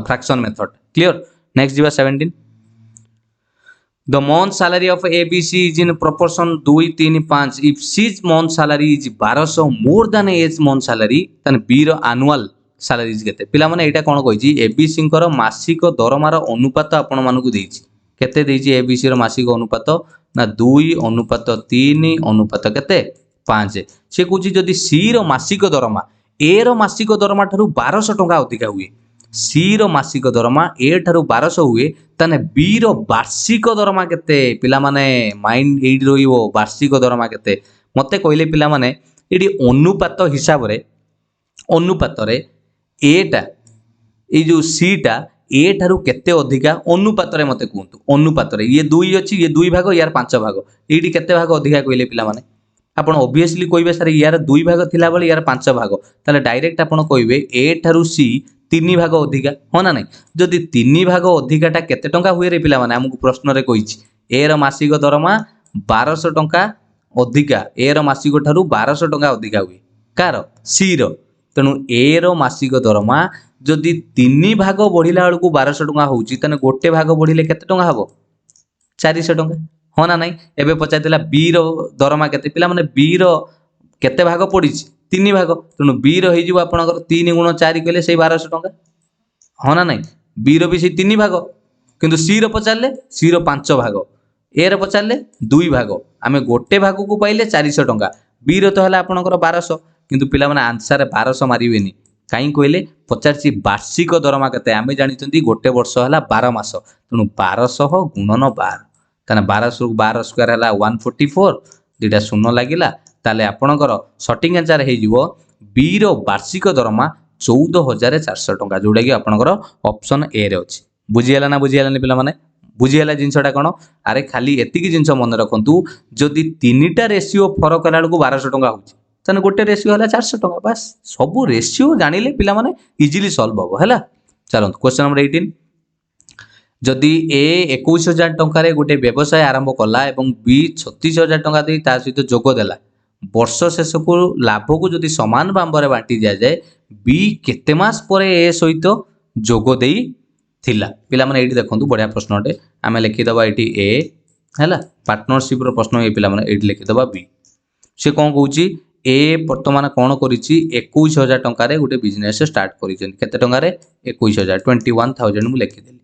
S1: fraction method clear next जीवा 17 The month salary of ABC is in proportion 2 3 5 if C's month salary is 1200 more than A's month salary then B row annual salary is केते पिला माने एटा कोन कहिछि ABC कर मासिक दरमार अनुपात आपण मानकु देछि केते देछि ABC रो मासिक अनुपात ना 2:3 अनुपात केते 5 से कहछि जदि C रो मासिक दरमा A रो मासिक दरमा ठारू 1200 टंका अधिका हुए सी रो मासिक दरमा ए ठारू 1200 हुए ताने बी रो वार्षिक दरमा केते पिला माने माइंड एडी रोइबो वार्षिक दरमा केते मते कहले पिला माने एडी अनुपात हिसाब रे एटा ए जो सी टा ए ठारू केते अधिका अनुपात रे मते कहंतु अनुपात रे ये 2 अछि ये 2 भाग यार 5 भाग एडी केते भाग अधिका कहले पिला माने आपण ऑब्वियसली कहबे सर यार 2 भाग थिला बेले यार 5 भाग ताले डायरेक्ट आपण कहबे ए ठारू सी 3 भाग अधिका हाँ ना नहीं जदि 3 भाग अधिकाटा केते टंका हुए रे पिला माने हमकु प्रश्न रे कहिछि ए रो मासिक दरमा 1200 टंका अधिका ए रो मासिक ठारू 1200 टंका अधिका हुए कार सी रो तेणु ए रो मासिक दरमा जदि 3 भाग बढ़िला बेलू 1200 टंका होउछि तने गोटे भाग बढ़िले केते टंका हबो 400 टंका हाँ ना नहीं एबे पचाइला बी रो दरमा केते पिला माने बी रो केते भाग पड़िछि 3 भाग तेणु बी रही आपंकर 3 × 4 कहले से 1200 टंका हाँ ना नहीं बी रो भी से 3 भाग किंतु सी रो पचारे सी रो 5 भाग ए रो पचारे 2 भाग आम गोटे भाग को पाइले 400 टंका बी रो तो है आपंकर 1200 किंतु पिला माने आंसर 1200 मारिबेनी कहीं कहले पचार वार्षिक दरमा केते आम जानी गोटे वर्ष है 12 मास तेणु 1200 गुणन 12 ताने 1200 12 स्क्वायर है 144 दुटा शून्य लगिला ताले आपणकर सटिंग आंसर हो बी रो वार्षिक दरमा 14400 टंका जोटा कि आपणकर ऑप्शन ए रे अछि बुझियाला ना बुझियालानी पिला माने बुझीगला जिनसटा कौन अरे खाली एतिकी जिनस मन रखु जदि 3टा रेसीओ फरक कला बेलू 1200 टंका होची ताने गोटे रेसीओ है 400 टंका बस सब रेसीओ जानिले पिला माने इजिली सॉल्व हो है। चलते क्वेश्चन नंबर 18 जदि ए 21,000 टंकार गोटे व्यवसाय आरंभ कला और बी 36,000 टंका दे ता सहित जोगदेला वर्ष शेष को लाभ को जदि समान भाव में बांटी दि जाए बी केते मास पर ए सहित जोग देई थिला पिला माने एठी देखंतु बढ़िया प्रश्न अटे आमे लिखि दबा एठी ए हैला पार्टनरशिप रो प्रश्न ए पिला माने एठी लिखि दबा बी से कोन कहूची ए वर्तमान कोन करिछि 21,000 टंका रे गोटे बिजनेस स्टार्ट करिछन केते टंका रे 21,000 21,000 मु लिखि देली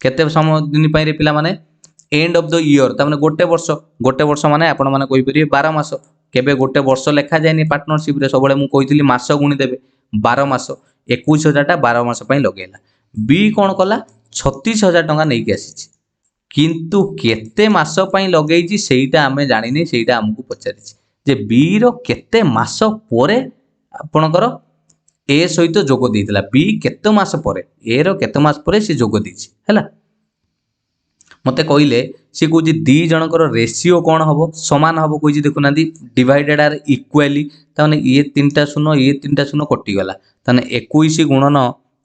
S1: केते समय दिन पई रे पिला माने एंड ऑफ द ईयर ता माने गोटे वर्ष माने आपण माने कहि परिबे 12 मास केबे गोटे वर्ष लेखा जायनि पार्टनरशिप रे सबले मु कहितली मास गुणी देबे 12 मास 21,000 टा 12 मास पई लगेला बी कोन कला 36,000 टंका नै के आसीछि किंतु केते मास पई लगेइछि सेईटा आमे जानिनी सेईटा हमकु पचारिछि जे बी रो केते मास परे आपणकर ए सहित जोग देइतला बी केते मास परे ए रो केते मास परे से जोग देइछि हैला मते कहिले से कहूँ दी जनकर रेसीओ कौन हम सामान हम कही देखुना डिवाइडेड आर इक्वाली ताने ये 3टा शून्य ये 3टा शून्य कटिगला ताने 21 गुणन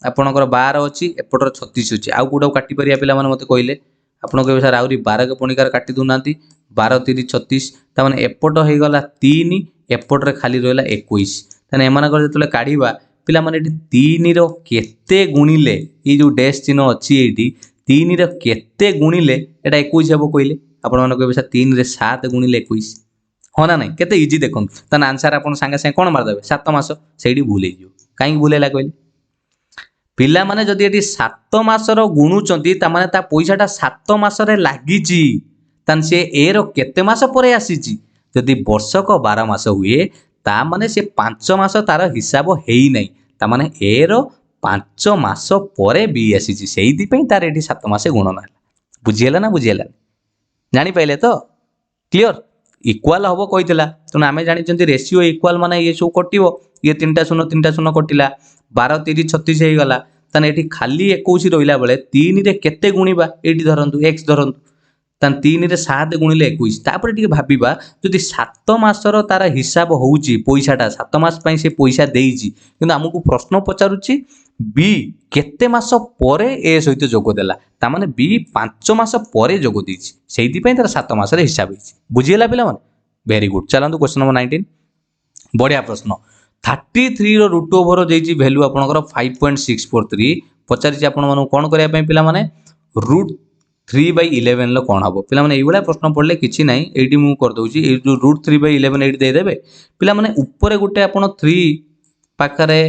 S1: आपणकर 12 अच्छी एपटर 36 अच्छी आउ कौटा काटी पारिया पिला माने मते कहिले आपण कहबे सर आउरी 12 के पणिकार काटी दउ नांती 12 3 36 ताने एपट हो गला 3 एपट रे खाली रहला 21 ताने एमानकर जतले काढीबा पिला माने एटी 3 रो केते गुणिले ई जो डैश चिन्ह अच्छी एटी 3 रे केते गुणिले एटा 21 हेबो कहिले आपण माने कहबे सर 3 रे 7 गुणिले 21 हो ना नहीं केते इजी देखन ताने आंसर आपण संगे संगे कोन मार देबे 7 मास सेडी भूल हे जो काई भूलेला कहिले पिला माने जदि एटी 7 मास रो गुणुचंती ता माने ता पैसाटा 7 मास रे लागिची तान से ए रो केते मास परे आसीची जदि वर्षक 12 मास हुए ता माने से 5 मास तार हिसाब हेई नै ता माने ए रो 5 मास परे बी आसीची सेही पई तार एटी 7 मास गुणन हला बुझियला ना बुझियला जानि पाइले तो क्लियर इक्वल हबो कहितला तने आमे जानि चंती रेशियो इक्वल माने ये सब कटिवो ये 3टा शून्य कटिला 12 3 36 हे गला तने एटी खाली 21 रहिला बेले 3 रे केते गुणीबा एटी धरंतु x धरंतु तान 3 रे 7 गुणिले 21 तापर टिके भाबिबा जदि 7 मासर तार हिसाब होउची पैसाटा 7 मास पई से पैसा देइची किंतु हमकु प्रश्न पचारुची बी केते मास परे ए सहित जोग देला ता माने बी 5 मास परे जोग देइची सेहिति पई तार 7 मास रे हिसाब हिची बुझियला पिला मन वेरी गुड चलंतु क्वेश्चन नंबर 19 बढ़िया प्रश्न 33 रो रूट ओवर जेची वैल्यू आपनकर 5.643 पचारिची आपण मानु कोन करिया पई पिला माने रूट 3/11 लो कौन हम पिला माने एइबला प्रश्न पड़ले किछि नाही एडी मु कर दउची ए जो रूट 3/11 एडी दे देबे पिला माने ऊपर गोटे आपण 3 पाखरे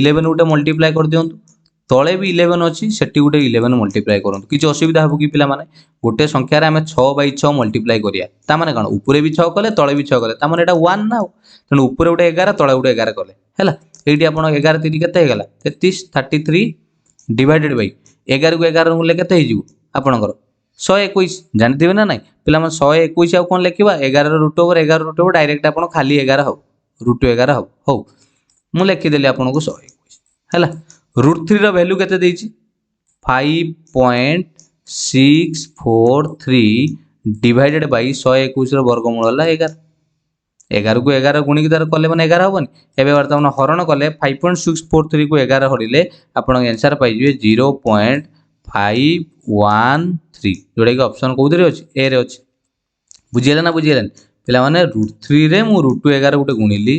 S1: 11 गोटे मल्टीप्लाई कर दियंतु तळे भी 11 अछि सेठी गोटे 11 मल्टीप्लाई करंतु किछि असुविधा हबो कि पिला माने गोटे संख्या रे हमें 6/6 मल्टीप्लाई करिया ता माने कोन ऊपर भी 6 कले तळे भी 6 कले ता माने एटा 1 ना तने ऊपर गोटे 11 तळे गोटे 11 कले हैला एडी आपण 11 3 केते हेगला 33 33 डिवाइडेड बाय 11 को 11 गुले केते हिजु आपणकर 121 जानथिबे ना नाही पिला मन 121 आ कोन लेखिबा 11 रूट ओवर डायरेक्ट आपण खाली 11 हो रूट 11 हो मु लेखि देली आपण को 121 हैला रूट 3 रो वैल्यू केते देइची 5.643 डिवाइडेड बाय 121 रो वर्गमूल हला 11 11 को 11 गुणी के तार कले माने 11 होबनी एबे वर्तमान हरण कले 5.643 को 11 हरिले आपण आंसर पाइ जिवे 0.513 जोड़ा कि ऑप्शन कौन अच्छी ए रे अच्छी बुझीगला ना बुझीगला पिला माने रूट 3 रे मु रूट 11 गोटे गुणिली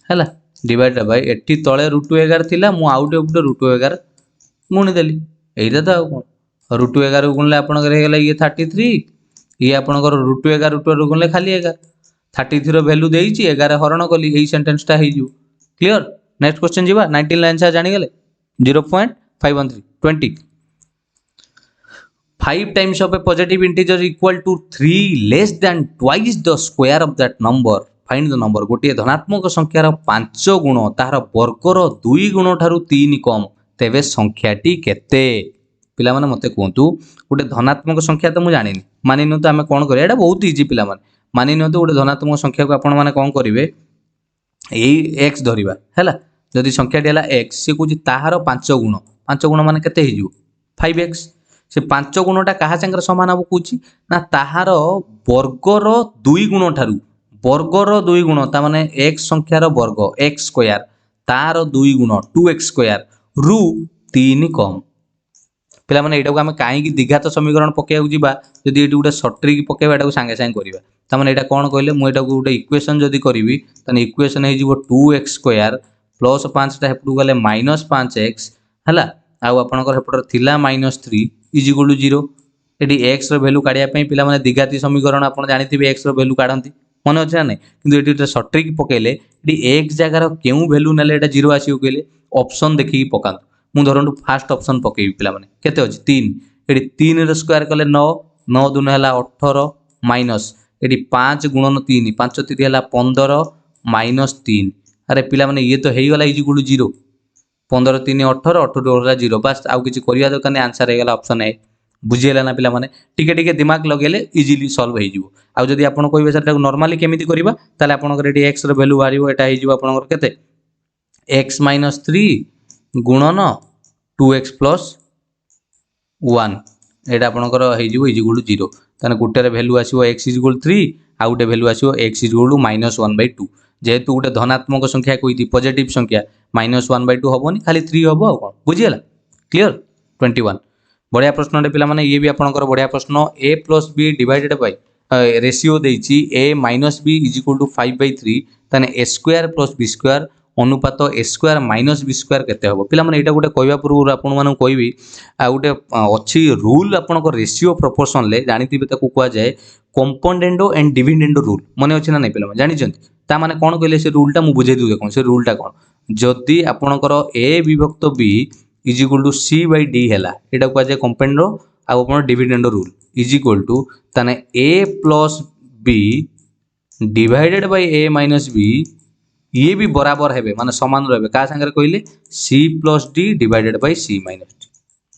S1: हैला डिवाइड बाय एठी तळे रूट 11 थिला मु आउट ऑफ रूट 11 गुणी देली एइदा त कोन रूट 11 गुणले आपण करे गेला ये 33 ये आपण को रूट 11 गुणले खाली 11 33 रो वैल्यू देइची 11 हरण कली एई सेंटेंस ता हे जु क्लियर नेक्स्ट क्वेश्चन जीवा 19 ला आंसर जानि गेले 0.513 20 5 times of a positive integer equal to 3 less than twice the square of that number find the number गोटे धनात्मक संख्यार 5 गुण तार वर्गर 2 गुण ठारू 3 कम तेबे संख्याटी केते पिला माने मते कहंतु गोटे धनात्मक संख्या तो मु जानिनी मानि न तो हमें कोन करे एटा बहुत इजी पिला मानि न तो गोटे धनात्मक संख्या को आपण माने कोन करिवे एई x धरिबा हैला जदी संख्याटी हला x से कुछ ताहार 5 गुण माने केते हिजु 5x से 5 गुणटा क्या सागर सामान हम कौच ना ताहार वर्गर 2 गुण ठारू वर्गर 2 गुण ताने एक्स संख्यार वर्ग एक्स स्क्वायर तार 2 गुण 2x स्क्वायर रु 3 कम पिला माने एटा को हम काहे द्विघात समीकरण पकेया जीवा जदि एटी गोटे सट्रिक पकेबा एटा सांगे सांगे करबा ताने एटा कोन कहले मु एटा को गोटे इक्वेशन जदि करबी ताने इक्वेशन हे जीवो 2x स्क्वायर प्लस 5 टा हेपटू गले -5x हला आउ आपनकर हेपटर थिला -3 इज इक्वल टू 0 एटी x रो वैल्यू काढिया पई पिला माने द्विघाती समीकरण आपन जानिथिबे x रो वैल्यू काढंती मन अच्छे ना कि एटी सट्रिक पकेले एटी x जगार केउ वैल्यू नेले एटा 0 आसीयो कहले ऑप्शन देखि पकांत मु धरंतु फास्ट ऑप्शन पकेबी पिला माने केते अछि 3 एटी 3 रो स्क्वायर कले 9 9 दुन हला 18 माइनस एटी 5 गुणन 3 5 3 हला 15 माइनस 3 अरे पिला माने ये तो हेई गला इज इक्वल टू 0 15 3 18 18 होला 0 बस आउ किछि करिया दरकार नै आंसर हे गला ऑप्शन ए बुझिएला ना पिला माने टिके टिके दिमाग लगेले इजीली सॉल्व हे जिवो आउ जदि आपण कहबे सेटा नॉर्मली केमिति करबा ताले आपनकर एटी x रो वैल्यू बारिवो एटा हे जिवो आपनकर केते x - 3 गुणन 2x + 1 एटा आपनकर हे जिवो इज इक्वल टू 0 ताने गुटेर वैल्यू आसीबो x = 3 आ गुटे वैल्यू आसीबो x = -1/2 जेहेतु गोटे धनात्मक संख्या कोई पॉजिटिव संख्या -1/2 हबोनी खाली 3 हबो आ कोन बुझिएला क्लियर 21 बढ़िया प्रश्न पिला माने ये भी आपनकर बढ़िया प्रश्न a + b divided by ratio देछि a - b = 5/3 ताने a² + b² अनुपात a² - b² केते हबो पिला माने एटा गोटे कहबा पूर्व आपन माने कहबी आ गोटे अछि रूल आपनकर रेशियो प्रोपोर्शन ले जानिथिबे ताकू कुआ जाय कंपोनेंडो एंड डिविडेंडो रूल मने अछि ना नै पिला जानि छथि ता माने कोन कहले से रूलटा मु बुझे दिउ देखो से रूलटा कोन जदि आपनकर a विभक्त b = c/d हैला एटा को जाय कंपोनेंडो आ आपन डिविडेंडो रूल = ताने a + b divided bye a - b ये भी बराबर हेबे माने समान रहबे का संगे कहले c + d divided by c - d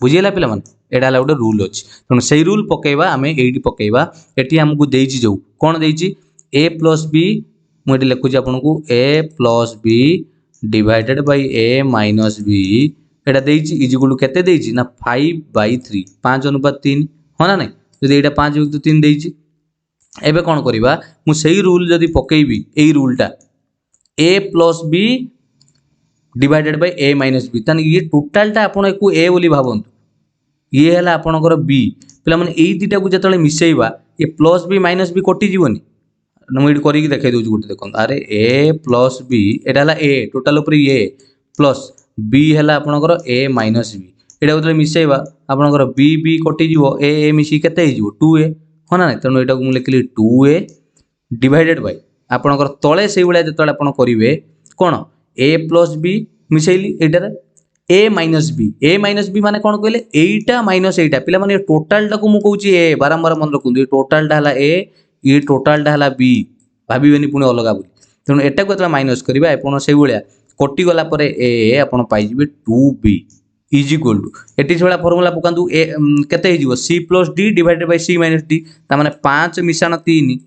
S1: बुझिएला पिला माने एडा ला गोटे रूल अछि तनो सेही रूल पकेबा हमें एडी पकेबा एटी हमकु देइछि जो कोन देइछि a + b मु एटी लिखु छी आपन को a + b divided bye a - b Etah देइछि is equal to केते देइछि ना 5/3 5:3 हो ना नै जदि एटा 5/3 देइछि एबे कोन करिबा मु सेही रूल जदि पकेइबी एई रूलटा a + b divided bye a - b तने ये टोटल टा आपन एको a बोली भाबंतु ये हला आपनकर b पिला माने एई दिटा को जतले मिसेइबा ये +b - b कटि जीवनी मु एडी करी देखाइ दउ गुटे देखन अरे a + b एटा हला a टोटल ऊपर a प्लस b हला आपनकर a - b एटा जतले मिसेइबा आपनकर b b कटि जीवो a मिसी केते हे जीवो 2a हो ना नै तनो एटा को मु लिखली 2a डिवाइडेड बाय आपनकर तळे सेई बळा जतले आपन करिवे कोन a + b मिसेइली एटारे a - b माने कोन कहले एटा माइनस एटा पिला माने टोटल टा को मु कहूची a बारंबार मन रखुंदी टोटल टा हला a ये टोटल टा हला b भाबिबेनी पुनी अलगा बोली तनो एटा को जतले माइनस करिबा आपन सेई बळा कटि गला परे a आपन पाइ जिबे 2b = एटी छळा फार्मूला पकांदु a केते हे जिवो c + d divided by c - d ता माने 5 मिसाण 3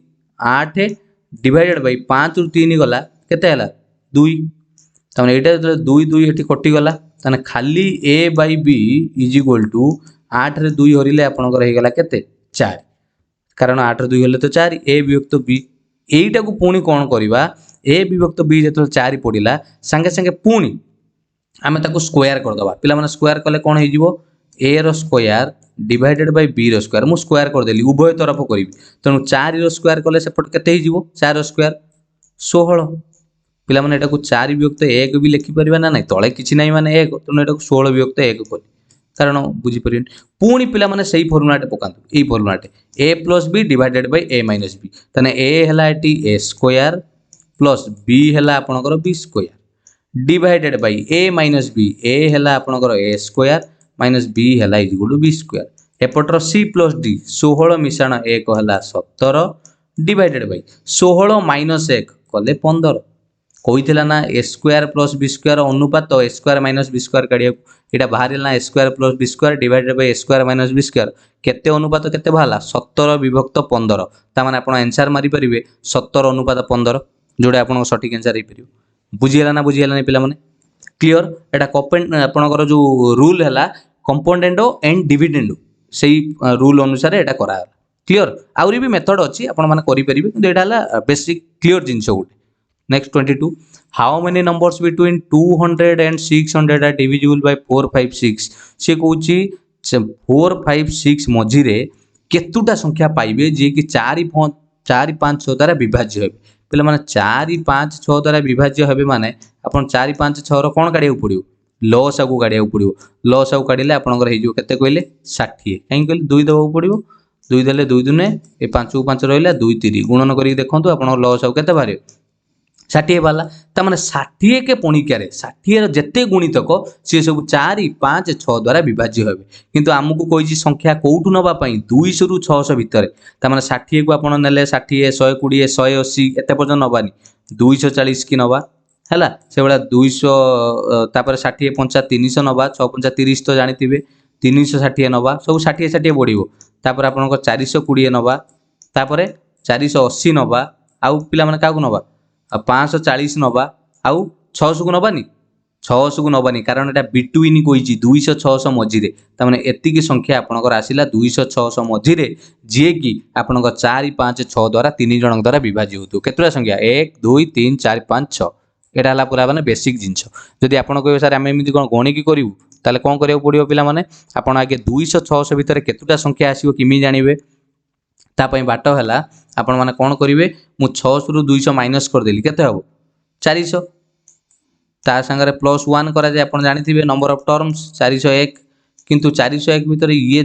S1: 8 डिवाइडेड बाय 5 रु 3 गला केते हला 2 ता माने एटा जतले 2 2 एटी कटि गला ताने खाली a/b = 8 रे 2 हरिले आपनकर हे गला केते 4 कारण 8 रे 2 हले तो 4 a विभक्त b एईटा को पुणी कोन करबा a विभक्त b जतले 4 पडिला संगे संगे पुणी आमे ताको स्क्वायर कर दबा पिला माने स्क्वायर कले कोन हे जिवो a रो स्क्वायर डिवाइडेड बाय b रो स्क्वायर मु स्क्वायर कर देली उभय तरफ करबी तनु 4 रो स्क्वायर कले सेपट केते हे जिवो 4 रो स्क्वायर 16 पिला माने एटा को 4 विभक्त 1 भी लिखि परिबा ना नै तळे किछि नै माने 1 तनु एटा को 16 विभक्त 1 कोली कारण बुझी परिबेन पुणी पिला माने सही फॉर्मूलाटे पकांतु एई फॉर्मूलाटे a + b divided bye a - b तने a हला eighty a square plus b हला आपनकर b square divided bye a - b a हला आपनकर a स्क्वायर माइनस b हला = b स्क्वायर एपटर c + d 16 मिसाण 1 हला 17 डिवाइडेड बाय 16 - 1 कले 15 कहिथिला ना a² + b² अनुपात a² - b² काढिया Etah बाहरिला a² + b² divided by a² - b² केते अनुपात केते भाला 17/15 ता माने आपण आंसर मारि परिबे 17/15 जोडे आपण सटीक आंसर हे परिबो बुझियला ना पिला माने क्लियर एटा आपणकर जो रूल हैला कंपोनेंडो एंड डिविडेंडो सेही रूल अनुसार एटा करा क्लियर आउरी भी मेथड अछि आपण माने करि परिबे किंतु एटा हला बेसिक क्लियर जिंस गोटे next 22 how many numbers between 200 and 600 are divisible by 4 5 6 से कहूची 4 5 6 मझी रे केतुटा संख्या पाइबे जे कि 4 5 6 द्वारा विभाज्य हेबे पे माने 4 5 6 द्वारा विभाज्य हेबे माने आपण 4 5 6 रो कोन काढिया पड़ियो लॉस आगु काढिया पड़ियो लॉस आगु काढिले आपनकर हे जो केते कहले 60 काई कहले 2 देबो पड़ियो 2 देले 2 दुने ए 5 को 5 रहइला 2 3 गुणन करी देखंतु आपन लॉस आगु केते बारे 60 वाला ता माने 60 के पणिका रे 60 रो जेते गुणितक से सब 4 5 6 द्वारा विभाज्य हेबे किंतु हमकु कहिछि संख्या कोउटु नबा पई 200 रु 600 भितरे ता माने 60 को आपन नेले 60 120 180 एते पर्यंत नबानी 240 की नबा हैला से बडा 200 तापर 60 5 300 नबा 6 5 30 तो जानिथिबे 360 नबा सब 60 60 बढिबो तापर आपन को 420 नबा तापर 480 नबा आउ पिला माने काकू नबा 540 नबा आउ 600 को नबानी 600 को नबानी कारण एटा बिटवीन कोइची 200 600 मझी रे त माने एति की संख्या आपनकर आसिला 200 600 मझी रे जे कि आपनकर 4 5 6 द्वारा 3 जन द्वारा विभाज्य होतो केतरा संख्या 1 2 3 4 5 6 एटा हला पूरा माने बेसिक जिंस जदि आपन कहबे सर हम एमिति कोन गणी की करिवु ताले कोन करिया पडियो पिला माने आपन आगे 200 600 भितर केतुटा संख्या आसीबो किमि जानिबे ता पई बाट हला आपण माने कोन करिवे मु 600 रु 200 माइनस कर देली केते हबो 400 ता संगरे प्लस 1 करा जाय आपण जानिथिबे नंबर ऑफ टर्म्स 401 किंतु 401 भीतर ये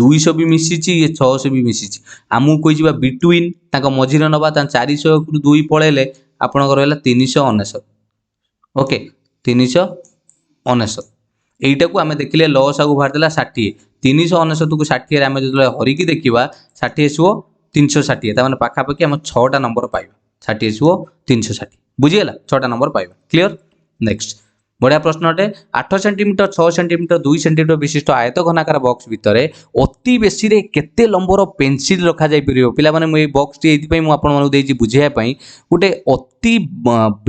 S1: 200 भी मिसिची ये 600 भी मिसिची आमु कोइ जिबा बिटवीन ताको मझी रे नबा ता 400 रु 2 पळेले आपण को रहला 399 ओके 399 एटा को हमें देखिले लॉस आगु भार देला 60 399 को 60 रे हमें जतले हरि की देखिबा 60 एसो 360 ता माने पाखा पाखी हम 6 टा नंबर पाइबा 60 एसो 360 बुझी गेला 6 टा नंबर पाइबा क्लियर नेक्स्ट बढ़िया प्रश्न अटे 8 सेंटीमीटर 6 सेंटीमीटर 2 सेंटीमीटर विशिष्ट आयत घनाकार बॉक्स भितरे अति बेसी रे केते लंबर पेंसिल रखा जाय परियो पिला माने मु ए बॉक्स टी एति पई मु आपन मानु देछि बुझिया पई गुटे अति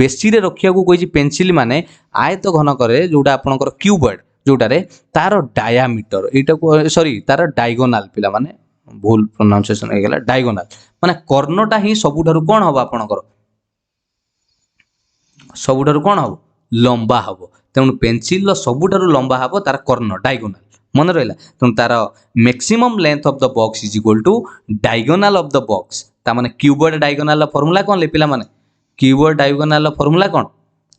S1: बेसी रे रखिया को कहिछि पेंसिल माने आयत घनकरे जोटा आपनकर क्यूबॉइड जोटा रे तार डायामीटर एटा को सॉरी तार डायगोनल पिला माने भूल प्रोनाउंसिएशन हे गेला डायगोनल माने कर्णटा ही सबुठारु कोन हबो आपनकर सबुठारु कोन हबो लंबा हबो तेणु पेंसिल सबुठारु लंबा हबो तार कर्ण डायगोनल मन रहला तेणु तार maximum length of the box is equal to diagonal of the box ता माने क्यूबॉइड डायगोनल फॉर्मूला कोन ले पिला माने क्यूबॉइड डायगोनल फॉर्मूला कोन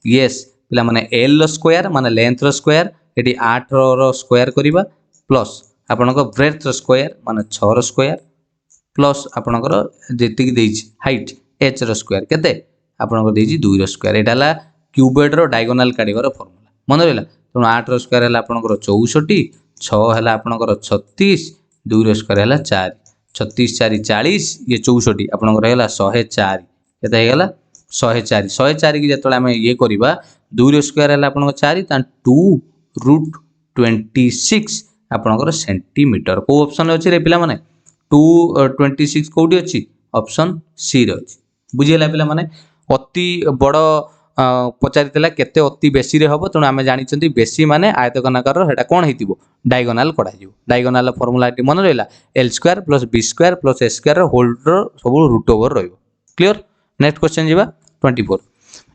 S1: यस पिला माने l स्क्वायर माने लेंथ रो स्क्वायर एटी 8 रो स्क्वायर करिबा प्लस आपनको ब्रेथ रो स्क्वायर माने 6 रो स्क्वायर प्लस आपनकर जेति की देछि हाइट h रो स्क्वायर केते आपनकर देछि 2 रो स्क्वायर एटाला क्यूबॉइड रो डायगोनल काढिबार फॉर्मूला मन रहला त 8 रो स्क्वायर हला आपनकर 64 6 हला आपनकर 36 2 रो स्क्वायर हला 4 36 4 40 ये 64 आपनकर रहला 104 केते हे गेला 104 104 की जतले हम ये करबा 2 रो स्क्वायर हला आपनकर 4 ता 2 रूट 26 आपनकर सेंटीमीटर को ऑप्शन अछि रे पिला माने 226 कोडी अछि ऑप्शन सी रे अछि बुझिला पिला माने अति बड़ पचारितला केते अति बेसी रे हबो तण आमे जानि चंती बेसी माने आयतघनाकार हेटा कोन हेतिबो डायगोनल कढा जिवो डायगोनल फार्मूला टी मन रहला l square plus b square plus s square whole रो सब रूट ओवर रहइबो क्लियर नेक्स्ट क्वेश्चन जिबा 24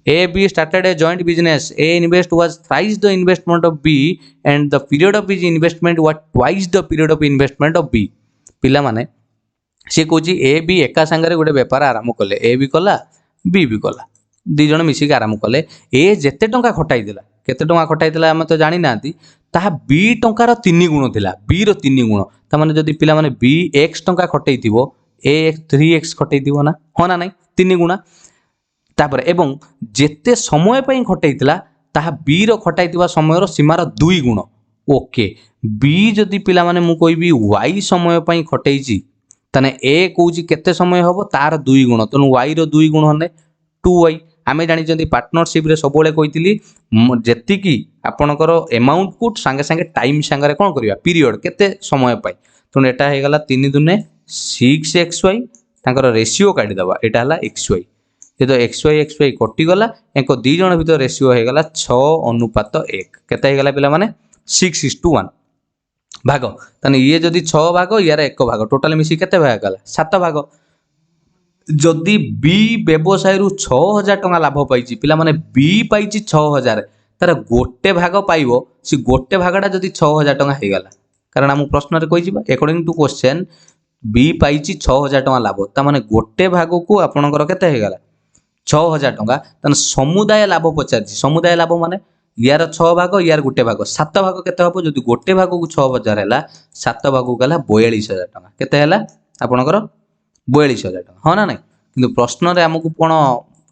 S1: A B started a joint business. A invest was thrice the investment of B, and the period of his investment was twice the period of investment of B. पिला माने से Kochi A B एका संगरे गोटे व्यापार आरंभ कले A भी कला B भी कला दी जण मिसी के आरंभ कले A जेते टंका खटाई देला केते टंका खटाई देला हम तो जानि नांती ताहा B टंकार 3 गुण थिला B रो 3 गुण त माने जदी पिला माने B x टंका खटाई थिबो A 3x खटाई दिबो ना हो ना नहीं 3 गुणा तापर एवं जेते समय पई खटाइतला ताहा बी रो खटाइतिबा समय रो सीमा रो 2 गुण ओके बी जदी पिला माने मु कोइबी y समय पई खटाइची तने ए कहूची केते समय हबो तार 2 गुण तनु y रो 2 गुण हने 2y आमे जानि जंदी पार्टनरशिप रे सबोले कहितली जेति की आपनकर अमाउंट को संगे संगे टाइम संगे कोन करिया पीरियड केते समय पई तनु एटा हे गला 3 दुने 6xy तांकर रेशियो काढी दबा एटा हला xy ये तो xy कटि गला एको दी जण भीतर रेशियो हे गला 6:1 केते हे गला पिला माने 6:1 भाग ताने ये जदि 6 भाग यार 1 भाग टोटाल मिसी केते भाग गला 7 भाग जदि बी व्यवसाय रु 6000 टंका लाभ पाइछि पिला माने बी पाइछि 6000 तार गोटे भाग पाइबो सी गोटे भागटा जदि 6000 टंका हे गला कारण हम प्रश्न रे कहि जिबा अकॉर्डिंग टू क्वेश्चन बी पाइछि 6000 टंका लाभ ता माने गोटे भाग को आपनकर केते हे गला 6000 टंका ताने समुदाय लाभ पचारछि समुदाय लाभ माने यार 6 भाग यार गोटे भाग 7 भाग केते हबो जदि गोटे भाग को 6000 हैला 7 भाग को गला 42000 टंका केते हैला आपनकर 42000 टंका हाँ ना नहीं किंतु प्रश्न रे हमकु कोन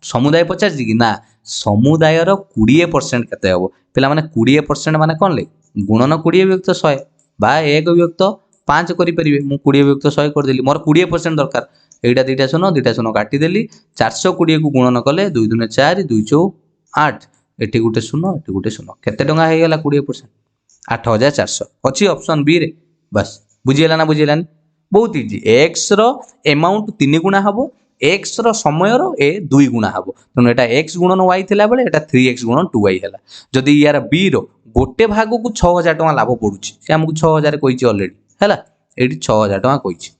S1: समुदाय पचारछि कि ना समुदाय रो 20% केते हबो पिला माने 20% माने कोन ले गुणन 20 विभक्त 100 बा 1 विभक्त 5 करि परिबे मु 20 विभक्त 100 कर देली मोर 20% दरकार एटा दुईटा शून्य काटी देली 420 को गुणन कले 2 2 4 2 4 8 एटी गुटे शून्य एटी गुटे शून्य केते टंका हे गेला 20% 8400 अछि ऑप्शन बी रे बस बुझियला ना बुझियलानी बहुत इजी एक्स रो अमाउंट 3 गुणा हबो एक्स रो समय रो ए 2 गुणा हबो तनो एटा एक्स गुणन y थिला बेले एटा 3x गुणन 2y हैला जदी यार बी रो गोटे भाग को 6000 टंका लाभ पडुची से हमकु 6000 कहिची ऑलरेडी हैला एटी 6000 टंका कहिची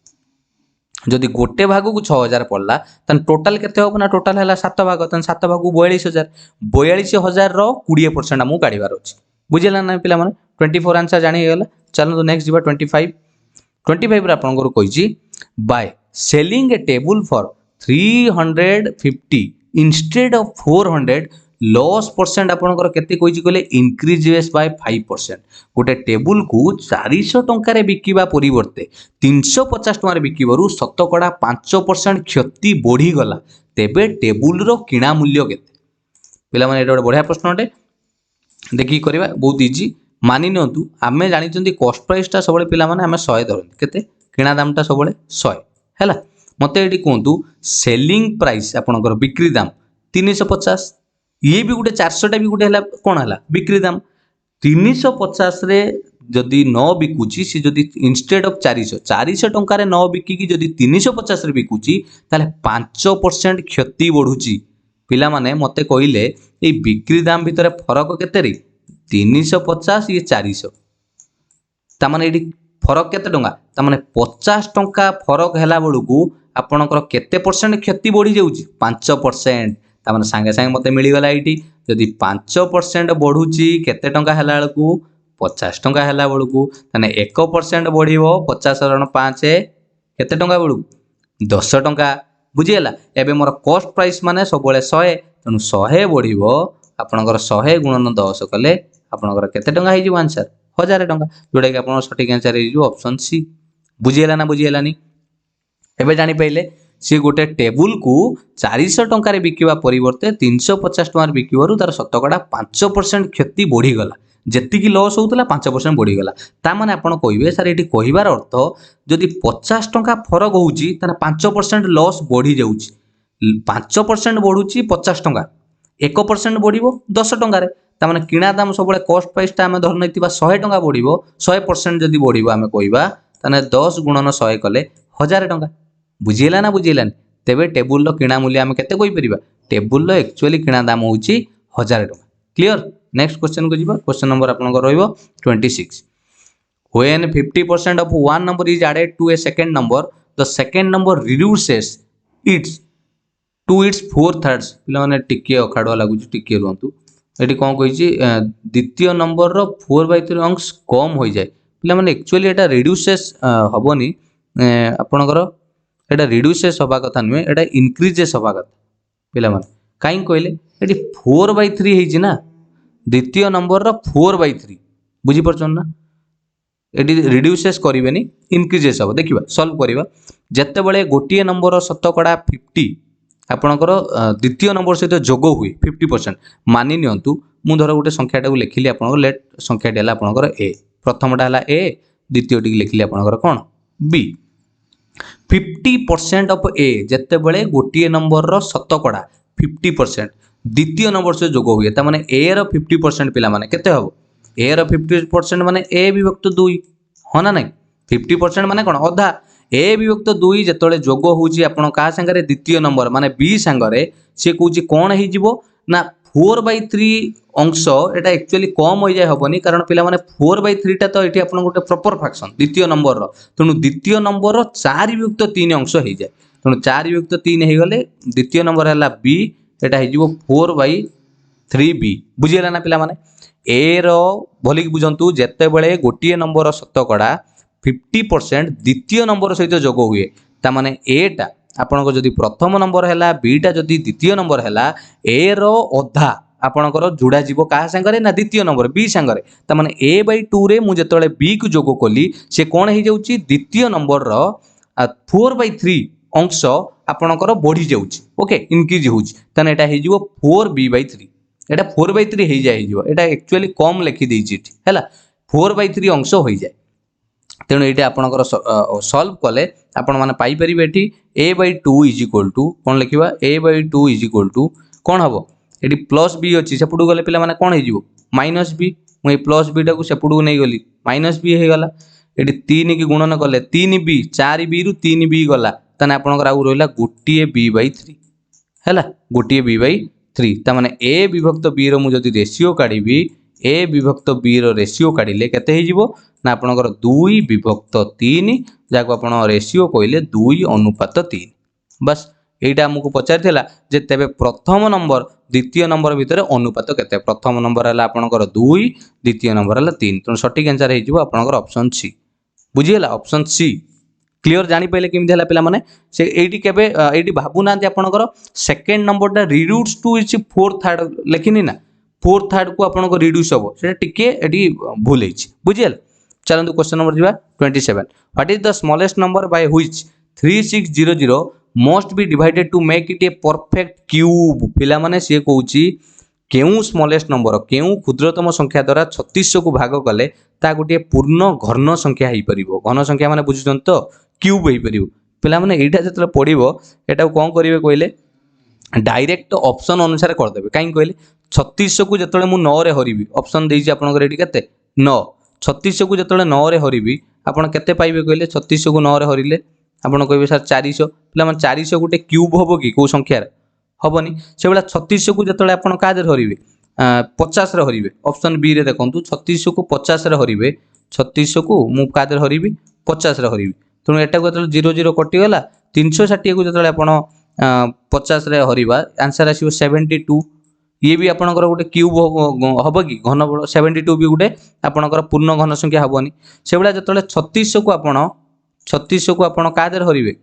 S1: जदि गोटे भाग को 6000 पड़ला तन टोटल केते हो ना टोटल हैला 7 भाग तन 7 भाग को 42000 रो 20% हमु काढिबार अछि बुझिला ना पिला माने 24 आंसर जानि गेला चलो तो नेक्स्ट जीवा 25 रे आपन को कहिची by selling a table for 350 instead of 400 loss percent आपन को केते कहिची कहले इंक्रीजेस बाय 5% गोटे टेबल को 400 टंका रे बिकिबा परिवर्ते 350 टंका रे बिकिबारु शतकड़ा 5% क्षति बढ़ी गला तेबे टेबल रो किणा मूल्य केते पिला माने एटा बढ़िया प्रश्न अटे देखि करबा बहुत इजी मानि नंतु आमे जानि चंदी कॉस्ट प्राइस ता सबले पिला माने आमे 100 धरन केते किणा दाम ता सबले 100 हैला मते एटी कोंतु सेलिंग प्राइस आपनकर बिक्री दाम 350 ये भी गोटे 400 टा भी गोटे हला कोन हला बिक्री दाम 350 रे जदि न बिकुची सी जदि इंस्टेड ऑफ 400 टंका रे न बिकी की जदि 350 रे बिकुची ताले 5% क्षति बढ़ुची पिला माने मते कहिले ए बिक्री दाम भितरे फरक केते रे 350 ये 400 ता माने एडी फरक केते टंका ता माने 50 टंका फरक हैला बळकू आपनकर केते परसेंट क्षति बढ़ी जाउची 5% ता माने संगे संगे मते मिली गला एटी जदि 5% बढ़ुची केते टंका हैला बळकू 50 टंका हैला बळकू तने 1% बढ़िबो 50 रण 5 केते टंका बळकू 10 टंका बुझियला एबे मोर कॉस्ट प्राइस माने सबले 100 तनु 100 बढ़िबो आपनकर 100 गुणन 10 कले आपनकर केते टंका हे जो आंसर 1000 टंका जोडा कि आपन सटीक आंसर हे जो ऑप्शन सी बुझियला ना बुझियलानी एबे जानि पइले सी गोटे टेबल को 400 टंका रे बिकिबा परिवर्ते 350 टंका रे बिकिबारु तार शतकड़ा 5% क्षति बढ़ी गला जेति की लॉस होतला 5% बढ़ी गला ता माने आपन कहिबे सर एटी कहिबार अर्थ जदि 50 टंका फरक होउची ताना 5% लॉस बढ़ी जाउची 5% बढ़ुची 50 टंका 1% बढ़िबो 10 टंका रे ता माने किणा दाम सबले कॉस्ट प्राइस ता हमें धर नैतिबा 100 टंका बढ़िबो 100% जदि बढ़िबो हमें कहिबा ताने 10 गुणन 100 कले 1000 टंका बुझियला ना बुझियलानी तेबे टेबल रो किणा मूल्य हमें केते कहि परिबा टेबल रो एक्चुअली किणा दाम होउची 1000 टंका क्लियर नेक्स्ट क्वेश्चन को जीवा क्वेश्चन नंबर आपन को रहइबो 26 when 50% of one number is added to a second number the second number reduces its to its 4/3 पिला माने टिके अखाडवा लागु टिके रहंतु एटी कोन कहिची द्वितीय नंबर रो 4/3 अंश कम होई जाय पिला माने एक्चुअली एटा रिड्यूसेस हबोनी आपनकर एटा रिड्यूसेस होबा कथा नुए एटा इंक्रीजेस होबा कथा पिला माने काई कहले एटी 4/3 हेजी ना द्वितीय नंबर रो 4/3 बुझी परछन ना एटी रिड्यूसेस करिवेनी इंक्रीजेस हो देखिबा सॉल्व करिबा जत्ते बेले गोटिए नंबर शतकड़ा 50 आपनकर द्वितीय नंबर सहित जोग हुए 50% मानि नियंतु मु धर गोटे संख्याटा को लिखिली आपनकर लेट संख्याटा हला आपनकर ए प्रथमटा हला ए द्वितीयटी लिखिली आपनकर कोन बी 50% ऑफ ए जत्ते बेले गोटिए नंबर रो शतकड़ा 50% द्वितीय नंबर से जोग हुए ता माने ए रो 50% पिला माने केते हबो ए रो 50% माने ए विभक्त 2 हो ना नहीं 50% माने कोन अधा ए विभक्त 2 जतले जोग होउची आपण का संगरे द्वितीय नंबर माने बी संगरे से कहूची कोन हे जिवो ना 4/3 अंश एटा एक्चुअली कम हो जाए हेनी कारण पिला माने 4/3 टा तो ये आप गोटे प्रॉपर फ्रैक्शन द्वितीय नंबर तेणु द्वितीय नंबर 4/3 अंश हो जाए तेणु 4/3 हो गले द्वितीय नंबर है बी एटा हो 4/3b बुझीगला ना पिला माने ए रो भलिक बुझंतु जेते बेले गोटे नंबर शतकड़ा 50% द्वितीय नंबर सहित जोग हुए तामाने एटा आपनको जदि प्रथम नंबर है बीटा जदि द्वितीय नंबर है ए रो अधा आपणकर जोड़ा जीव क्या सांगे ना द्वितीय नंबर बी सांगे तामाने a/2 रे मु जेतले बी को जोग कली से कौन हो जाउची द्वितीय नंबर 4/3 अंश आपणकर बढ़ी जाउची ओके इनक्रीज होउची तने एटा हे जीवो 4b/3 एटा 4/3 हो जाए एटा एक्चुअली कम लिखि देछि हैला 4/3 अंश हो जाए तेणु ये आपंकर सल्व कले आपण मैंने पाइपर ये a/2 इज इक्वल टू कौन लिखा a/2 इज इक्वल टू कौन हम ये प्लस बी अच्छी सेपटू गले पे कौन हो माइनस बी मुझे प्लस बी टाक सेपटू नहीं गली माइनस बी हो गला ये 3 की गुणन कले 3b 4b रु 3b गला ताने आपंकर आउ रहा गोटे b/3 है गोटे b/3 ताने a विभक्त b रो मुझे रेसीओ काढ़ी a विभक्त b रो रेसीओ काढ़ले केते हो ना आपणकर 2/3 जहाँ आप रेसीओ कहले 2:3 बस यहीटा आमको पचार जे तेबे प्रथम नंबर द्वितीय नंबर भितर अनुपात केते प्रथम नंबर है आपणकर 2 द्वितीय नंबर है 3 तेणु सठिक आंसर हो आपणकर ऑप्शन सी बुझीगला ऑप्शन सी क्लियर जानी पाइले केमिति हला पिला माने से एडी केबे एडी भाबु नांती आपणकर सेकंड नंबरटा reduce to is fourth third लेखिनी ना फोर्थ थर्ड को आपनको रिड्यूस हम से टिके एडी भूल होइछि बुझियल चलନ୍ତୁ क्वेश्चन नंबर जीवा 27 what is the smallest number by which 3600 must be divided to make it a perfect cube पिला माने से कहूची केउ स्मॉलेस्ट नंबर केउ क्षुद्रतम संख्या द्वारा 3600 को भाग कले ता गोटे पूर्ण घन संख्या हो परिबो घन संख्या माने बुझुछन तो क्यूब हो परिबो पिला माने एटा जतले पडिबो एटा कोन करिवे कहले डायरेक्ट ऑप्शन अनुसार कर देबे काई कहले 3600 को जतले मु 9 रे हरिबी ऑप्शन देइछि आपनकर एटी केते 9 3600 को जतले 9 रे हरिबी आपण केते पाइबे कहले 3600 को 9 रे हरिले आपण कहबे सर 400 पिला माने 400 गोटे क्यूब होबो कि को संख्या रे हबनी से बेला 3600 को जतले आपण का दे हरिबे 50 रे हरिबे ऑप्शन बी रे देखंतु 3600 को 50 रे हरिबे 3600 को मु का दे हरिबी 50 रे हरिबी तनु एटा को जतले 00 कटि गला 360 को जतले आपण 50 रे हरिबा आंसर आसीबो 72 ये भी आपणकर गोटे क्यूब हम कि घन बल 72 भी गोटे आपणकर पूर्ण घन संख्या हेनी से भाया जो 3600 को आप 3600 को आप क्या हरिबे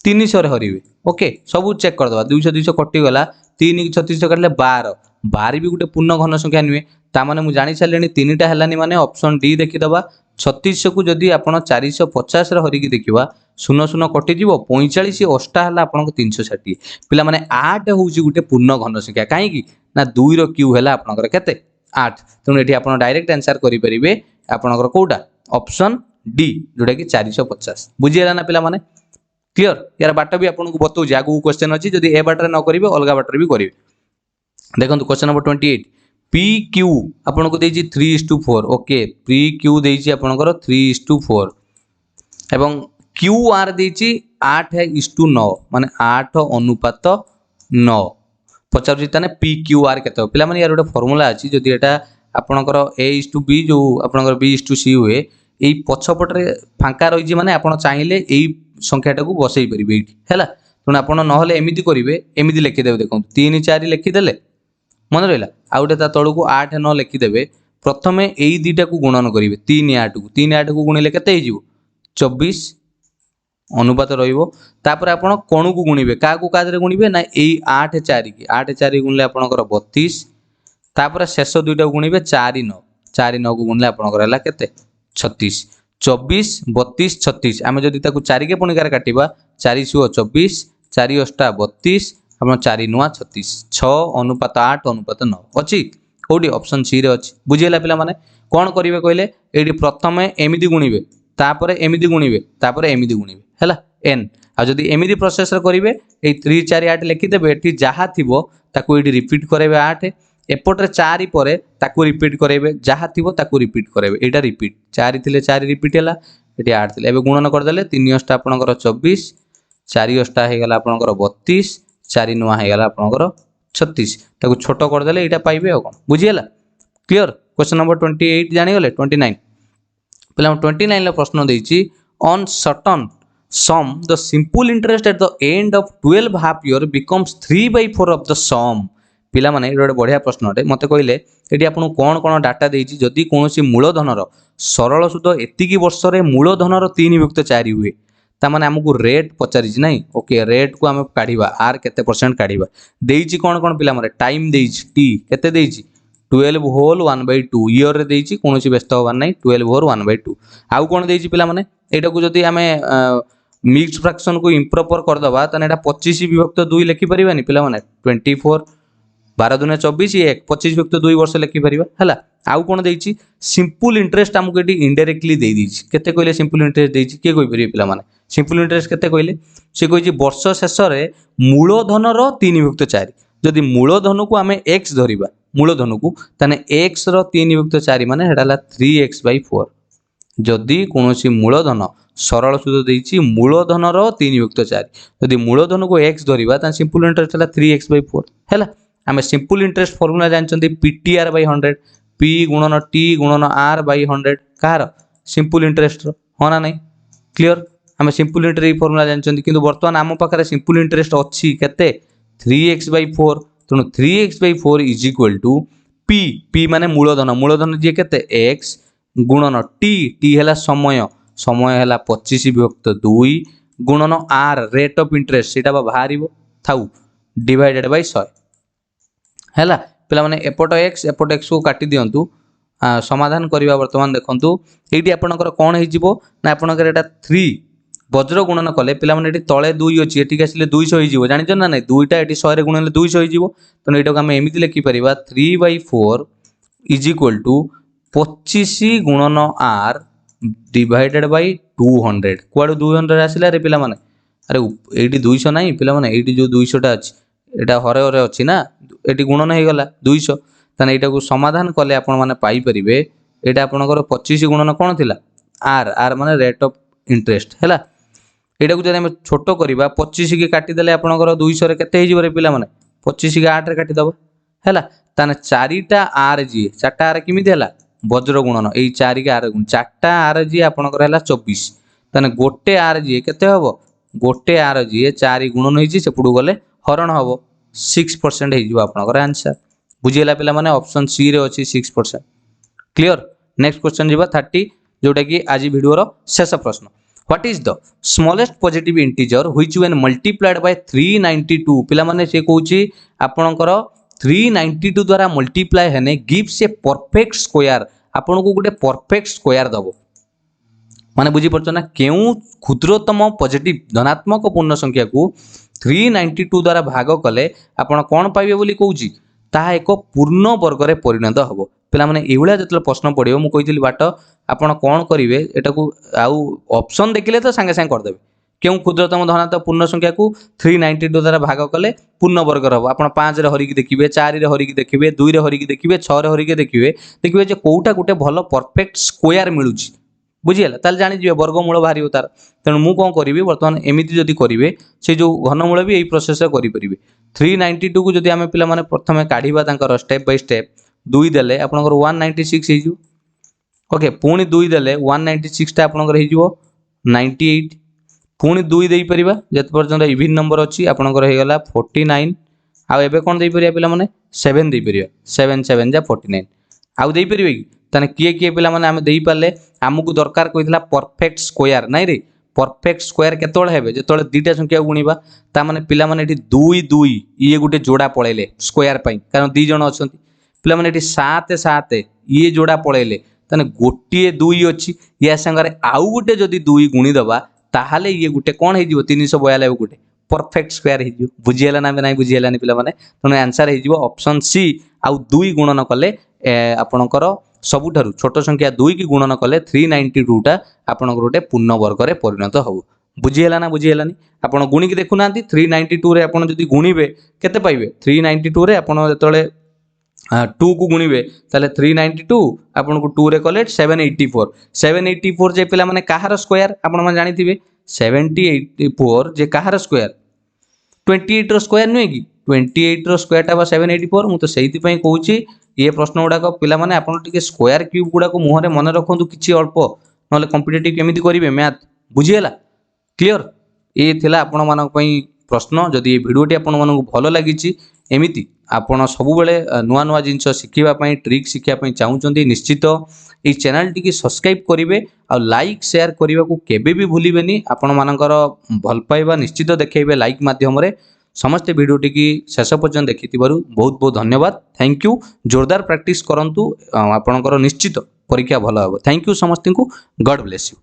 S1: 300 हरिबे ओके सब चेक करदे 200 200 कटिगला 3 3600 काटले 12 भी गोटे पूर्ण घन संख्या नुहे ताने मुझे जानी सारे 3टा है माने ऑप्शन डी देखीदबा 3600 को जदि आप 450 हरिकी देखा 00 कटिज 45 8 है आपको 360 पिला माने 8 हूँ गोटे पूर्ण घन संख्या कहीं ना 2 रो क्यू है आपंकर केते 8 तेणु ये आप डायरेक्ट आंसर करेंगे आपंकर कौटा ऑप्शन डी जोटा कि 450 बुझीगला ना पिला माने क्लियर यार बाट भी आपको बताऊँ आगू क्वेश्चन अच्छी जब ए बाटर न करेंगे अलग बाटर भी करेंगे देखो क्वेश्चन नंबर 28 पी क्यू आपको देती 3:4 ओके पी क्यू देती आपंकर 3:4 एवं क्यू आर देती 8:9 माने 8:9 पचार पी क्यू आर के पिला माने यार गोटे फर्मूला अच्छी जदि एटा आपंकर A:B जो आपंकर B:C हुए यही पछपटे फांका रही माने आप चाहिए यही संख्याटा को बसई पारे है तेणु आप ना एमती करेंगे एमती लिखिदेवे देखो 3 4 लिखिदेले मन रहा आउ गए तौक 8 9 लिखिदेवे प्रथम यही दुईटा को गुणन करेंगे 3 8 को गुणिले के 24 अनुपात रपर आप कण को गुणवे क्या गुणवे ना यही 8 4 गुणिले आपंकर 32 तापर शेष दुईटा गुणवे 4 9 को गुणिले आपंकर के 36 24 32 36 आम जदि 4 के पुणिकार काटिबा 4 6 24 4 8 32 आप 4 9 36 6 अनुपात 8 अनुपात 9 अच्छी कौटी ऑप्शन सी रे अच्छी बुझीगला पिला माने कौन करेंगे कहले ये प्रथम एमती गुणवे तापर एमती गुणवे तापर एमती गुणवे है एन आ जदि एमती प्रोसेस करेंगे ये 3 4 8 लिखिदेवे ये जहाँ थी ये रिपीट करेंगे 8 एपटे 4 पर ताकू रिपीट करेंगे जहाँ थी रिपीट करेंगे यहाँ रिपीट 4 थे 4 रिपीट है ये 8 थे एवं गुणन करदे 3 8 आपंकर 24 4 8 होगा आपंकर 32 4 9 होगा आपंकर 36 ताको छोट करदेले एटा पाइबे आ कोन बुझियला क्लियर। क्वेश्चन नंबर 28 जानी गले 29 पिला 29 ला प्रश्न देछि on certain sum the simple interest at the end of 12 half year becomes 3/4 of the sum. पिला माने एटा बढ़िया प्रश्न अटे मते कहले एटी आपन कोन कोन डाटा देछि जदि कोनोसी मूलधनर सरल सुद एतिकी वर्ष रे मूलधनर 3/4 हुए ता माने हमकु रेट पचारिछि नाही ओके रेट को हम काढिबा आर केते परसेंट काढिबा देछि कोन कोन पिला माने टाइम देछि टी केते देछि 12 होल 1/2 ईयर रे देछि कोनोसी व्यस्त होबार नाही 12 होल 1/2 आउ कोन देछि पिला माने एटा को जदि हमें मिक्स फ्रैक्शन को इम्प्रॉपर कर दबा तने एटा 25 विभक्त 2 लिखि परिबानी पिला माने 24 12 दुने 24 ये 25 विभक्त 2 वर्ष लिखि परिबा हला आउ कोन देछि सिंपल इंटरेस्ट हमकु एटी इनडायरेक्टली दे दिछि केते कहले सिंपल इंटरेस्ट देछि के कोइ परिबे पिला माने सिंपल इंटरेस्ट केते कहले से कहिछि वर्ष शेष रे मूलधन रो 3/4 जदि मूलधन को आमे x धरिबा मूलधन को तने x रो 3/4 माने हेडा ला 3x/4 जदि कोनोसी मूलधन सरल सूत्र देछि मूलधन रो 3/4 जदि मूलधन को x धरिबा त सिंपल इंटरेस्ट हला 3x/4 हैला आमे सिंपल इंटरेस्ट फार्मूला जानचंदी ptr/100 p गुणन t गुणन r/100 कार सिंपल इंटरेस्ट रो होना नहीं क्लियर आमे सिंपल इंटरेस्ट फार्मूला जानचंदी किंतु वर्तमान आम पाखरे सिंपल इंटरेस्ट अछि केते 3x/4 तनु 3x/4 is equal to p माने मूलधन जे केते x गुणन t हला समय समय हला 25/2 गुणन r रेट ऑफ इंटरेस्ट सेटा बाहरिबो थाउ डिवाइडेड बाय 100 हैला पिला माने एपट x को काटी दियंतु समाधान करिबा वर्तमान देखंतु एठी आपनकर कोन हे जिवो ना आपनकर एटा 3 वज्र गुणन कले पिला माने एठी तळे 2 अछि एठी आसिले 200 हे जिवो जानि छ ना नै दुईटा एठी 100 रे गुणले 200 हे जिवो तने एटा को हम एमिति लिखि परिबा 3/4 इज इक्वल टू 25 गुणन r डिवाइडेड बाय 200 कुआडू 200 आसिला रे पिला माने अरे एठी 200 नाही पिला माने एठी जो 200 टा अछि एटा हरे हरे अछि ना एठी गुणन हे गला 200 तने एटा को समाधान कले आपण माने पाई परिबे एटा आपनकर 25 गुणन कोन थिला r माने रेट ऑफ इंटरेस्ट हैला एटा को जदि हम छोटो करिबा 25 के काटी देले आपनकर 200 रे केते हे जिवो रे पिला माने 25 के 8 रे काटी दबा हैला तने चारिटा r जी चारटा r किमिति हैला वज्र गुणन ए 4 के r गुण चारटा r जी आपनकर हैला 24 तने गोटे r जी केते हबो गोटे r जी 4 गुणन होई जी सेपुडू गले हरण हबो 6% हे जिवो आपनकर आंसर बुझियला पिला माने ऑप्शन सी रे अछि 6% क्लियर। नेक्स्ट क्वेश्चन जीवा 30 जोटा कि आज वीडियो रो शेष प्रश्न what is the smallest positive integer which when multiplied by 392 पिला माने से कहूची आपनकर 392 द्वारा मल्टीप्लाई हेने गिव्स ए परफेक्ट स्क्वायर आपन को गुटे परफेक्ट स्क्वायर दबो माने बुझी परछ ना केउ क्षुद्रतम पॉजिटिव धनात्मक पूर्ण संख्या को 392 द्वारा भाग कले आपण कोन पाइबे बोली कहूची ता एक पूर्ण वर्ग रे परिणत हबो पिला माने एहुला जतले प्रश्न पडियो मु कहितली बाट आपण कोन करिवे एटा को आउ ऑप्शन देखिले तो संगे संगे कर देबे केउ क्षुद्रतम धनात्मक पूर्ण संख्या को 392 द्वारा भाग कले पूर्ण वर्ग रहबो आपण 5 रे हरि की देखिबे 4 रे हरि की देखिबे 2 रे हरि की देखिबे 6 रे हरि की देखिबे जे कोउटा गुटे भलो परफेक्ट स्क्वायर मिलुची बुझियला ताल जानि जिवे वर्गमूल बाहरियो तार तेनु मु कोन करिवि वर्तमान एमिति जदि करिवे से जो घनमूल भी एई प्रोसेस रे करि परिबे 392 को जदि आमे पिला माने प्रथमे काढिबा तांकर स्टेप बाय स्टेप 2 देले आपनकर 196 हे जिवो ओके पुनी 2 देले 196 टा आपनकर हे जिवो 98 पुनी 2 देई परिबा जत पर्यंत इवन नंबर अछि आपनकर हे गला 49 आ एबे कोन देई परिबा पिला माने 7 देई परिबा 7 7 जा 49 आ देई परिबे कि तने किए पिला माने आमे देई पाले हमकु दरकार कहितला परफेक्ट स्क्वायर नै रे परफेक्ट स्क्वायर केतोळ हेबे जेतोळे दीटा संख्या गुणीबा ता माने पिला माने एठी 2 2 ये गुटे जोड़ा पळेले स्क्वायर पई कारण दी जण अछंती पिला माने एठी 7 7 ये जोड़ा पळेले तने गोटिए 2 अछि या संगरे आउ गुटे जदी 2 गुणी दबा ताहाले ये गुटे कोन हे जिवो 342 गुटे परफेक्ट स्क्वायर हे जिवो बुझियला ना नै बुझियला नि पिला माने तने आंसर हे जिवो ऑप्शन सी आउ 2 गुणन कले आपनकर सबुठारु छोट संख्या 2 की गुणन कले 392 टा आपनकर गोटे पूर्ण वर्ग रे परिणत हो बुझियला ना बुझियलानी आपण गुणी की देखु नांती 392 रे आपण जदी गुणीबे केते पाइबे 392 रे आपण जतले 2 को गुणीबे ताले 392 आपण को 2 रे कले 784 जे पिला माने काहार स्क्वायर आपण माने जानिथिबे 784 जे काहार स्क्वायर 28 स्क्वायर नुहे कि 28 स्क्वायर टा 784 मु तो सेहिति पई कहूची ये प्रश्न गुड़ाक पिला माने आपण टिके स्क्वायर क्यूब गुड़ाक मुहरे मन रखंतु किछि अल्प नले कॉम्पिटिटिव केमिति करिवे मैथ बुझियला क्लियर ये थिला आपण मानक पई प्रश्न जदि ये वीडियोटी आपण मानक भलो लागिछि एमिति आपण सब बेले नुआ नुआ जिंस शिखिबा पई ट्रिक शिखिबा पई चाहुचंदी निश्चित ये चैनल टी सब्सक्राइब करेंगे आ लाइक शेयर करने को केबे भी भूलिबेनी आपण मानकर भल पाइबा निश्चित देखैबे लाइक माध्यम रे समस्ते वीडियो टी शेष पर्यंत देखिथिबारु बहुत बहुत धन्यवाद थैंक यू जोरदार प्रैक्टिस करंतु आपणकर निश्चित परीक्षा भल हो थैंक यू समस्त को गॉड ब्लेस यू।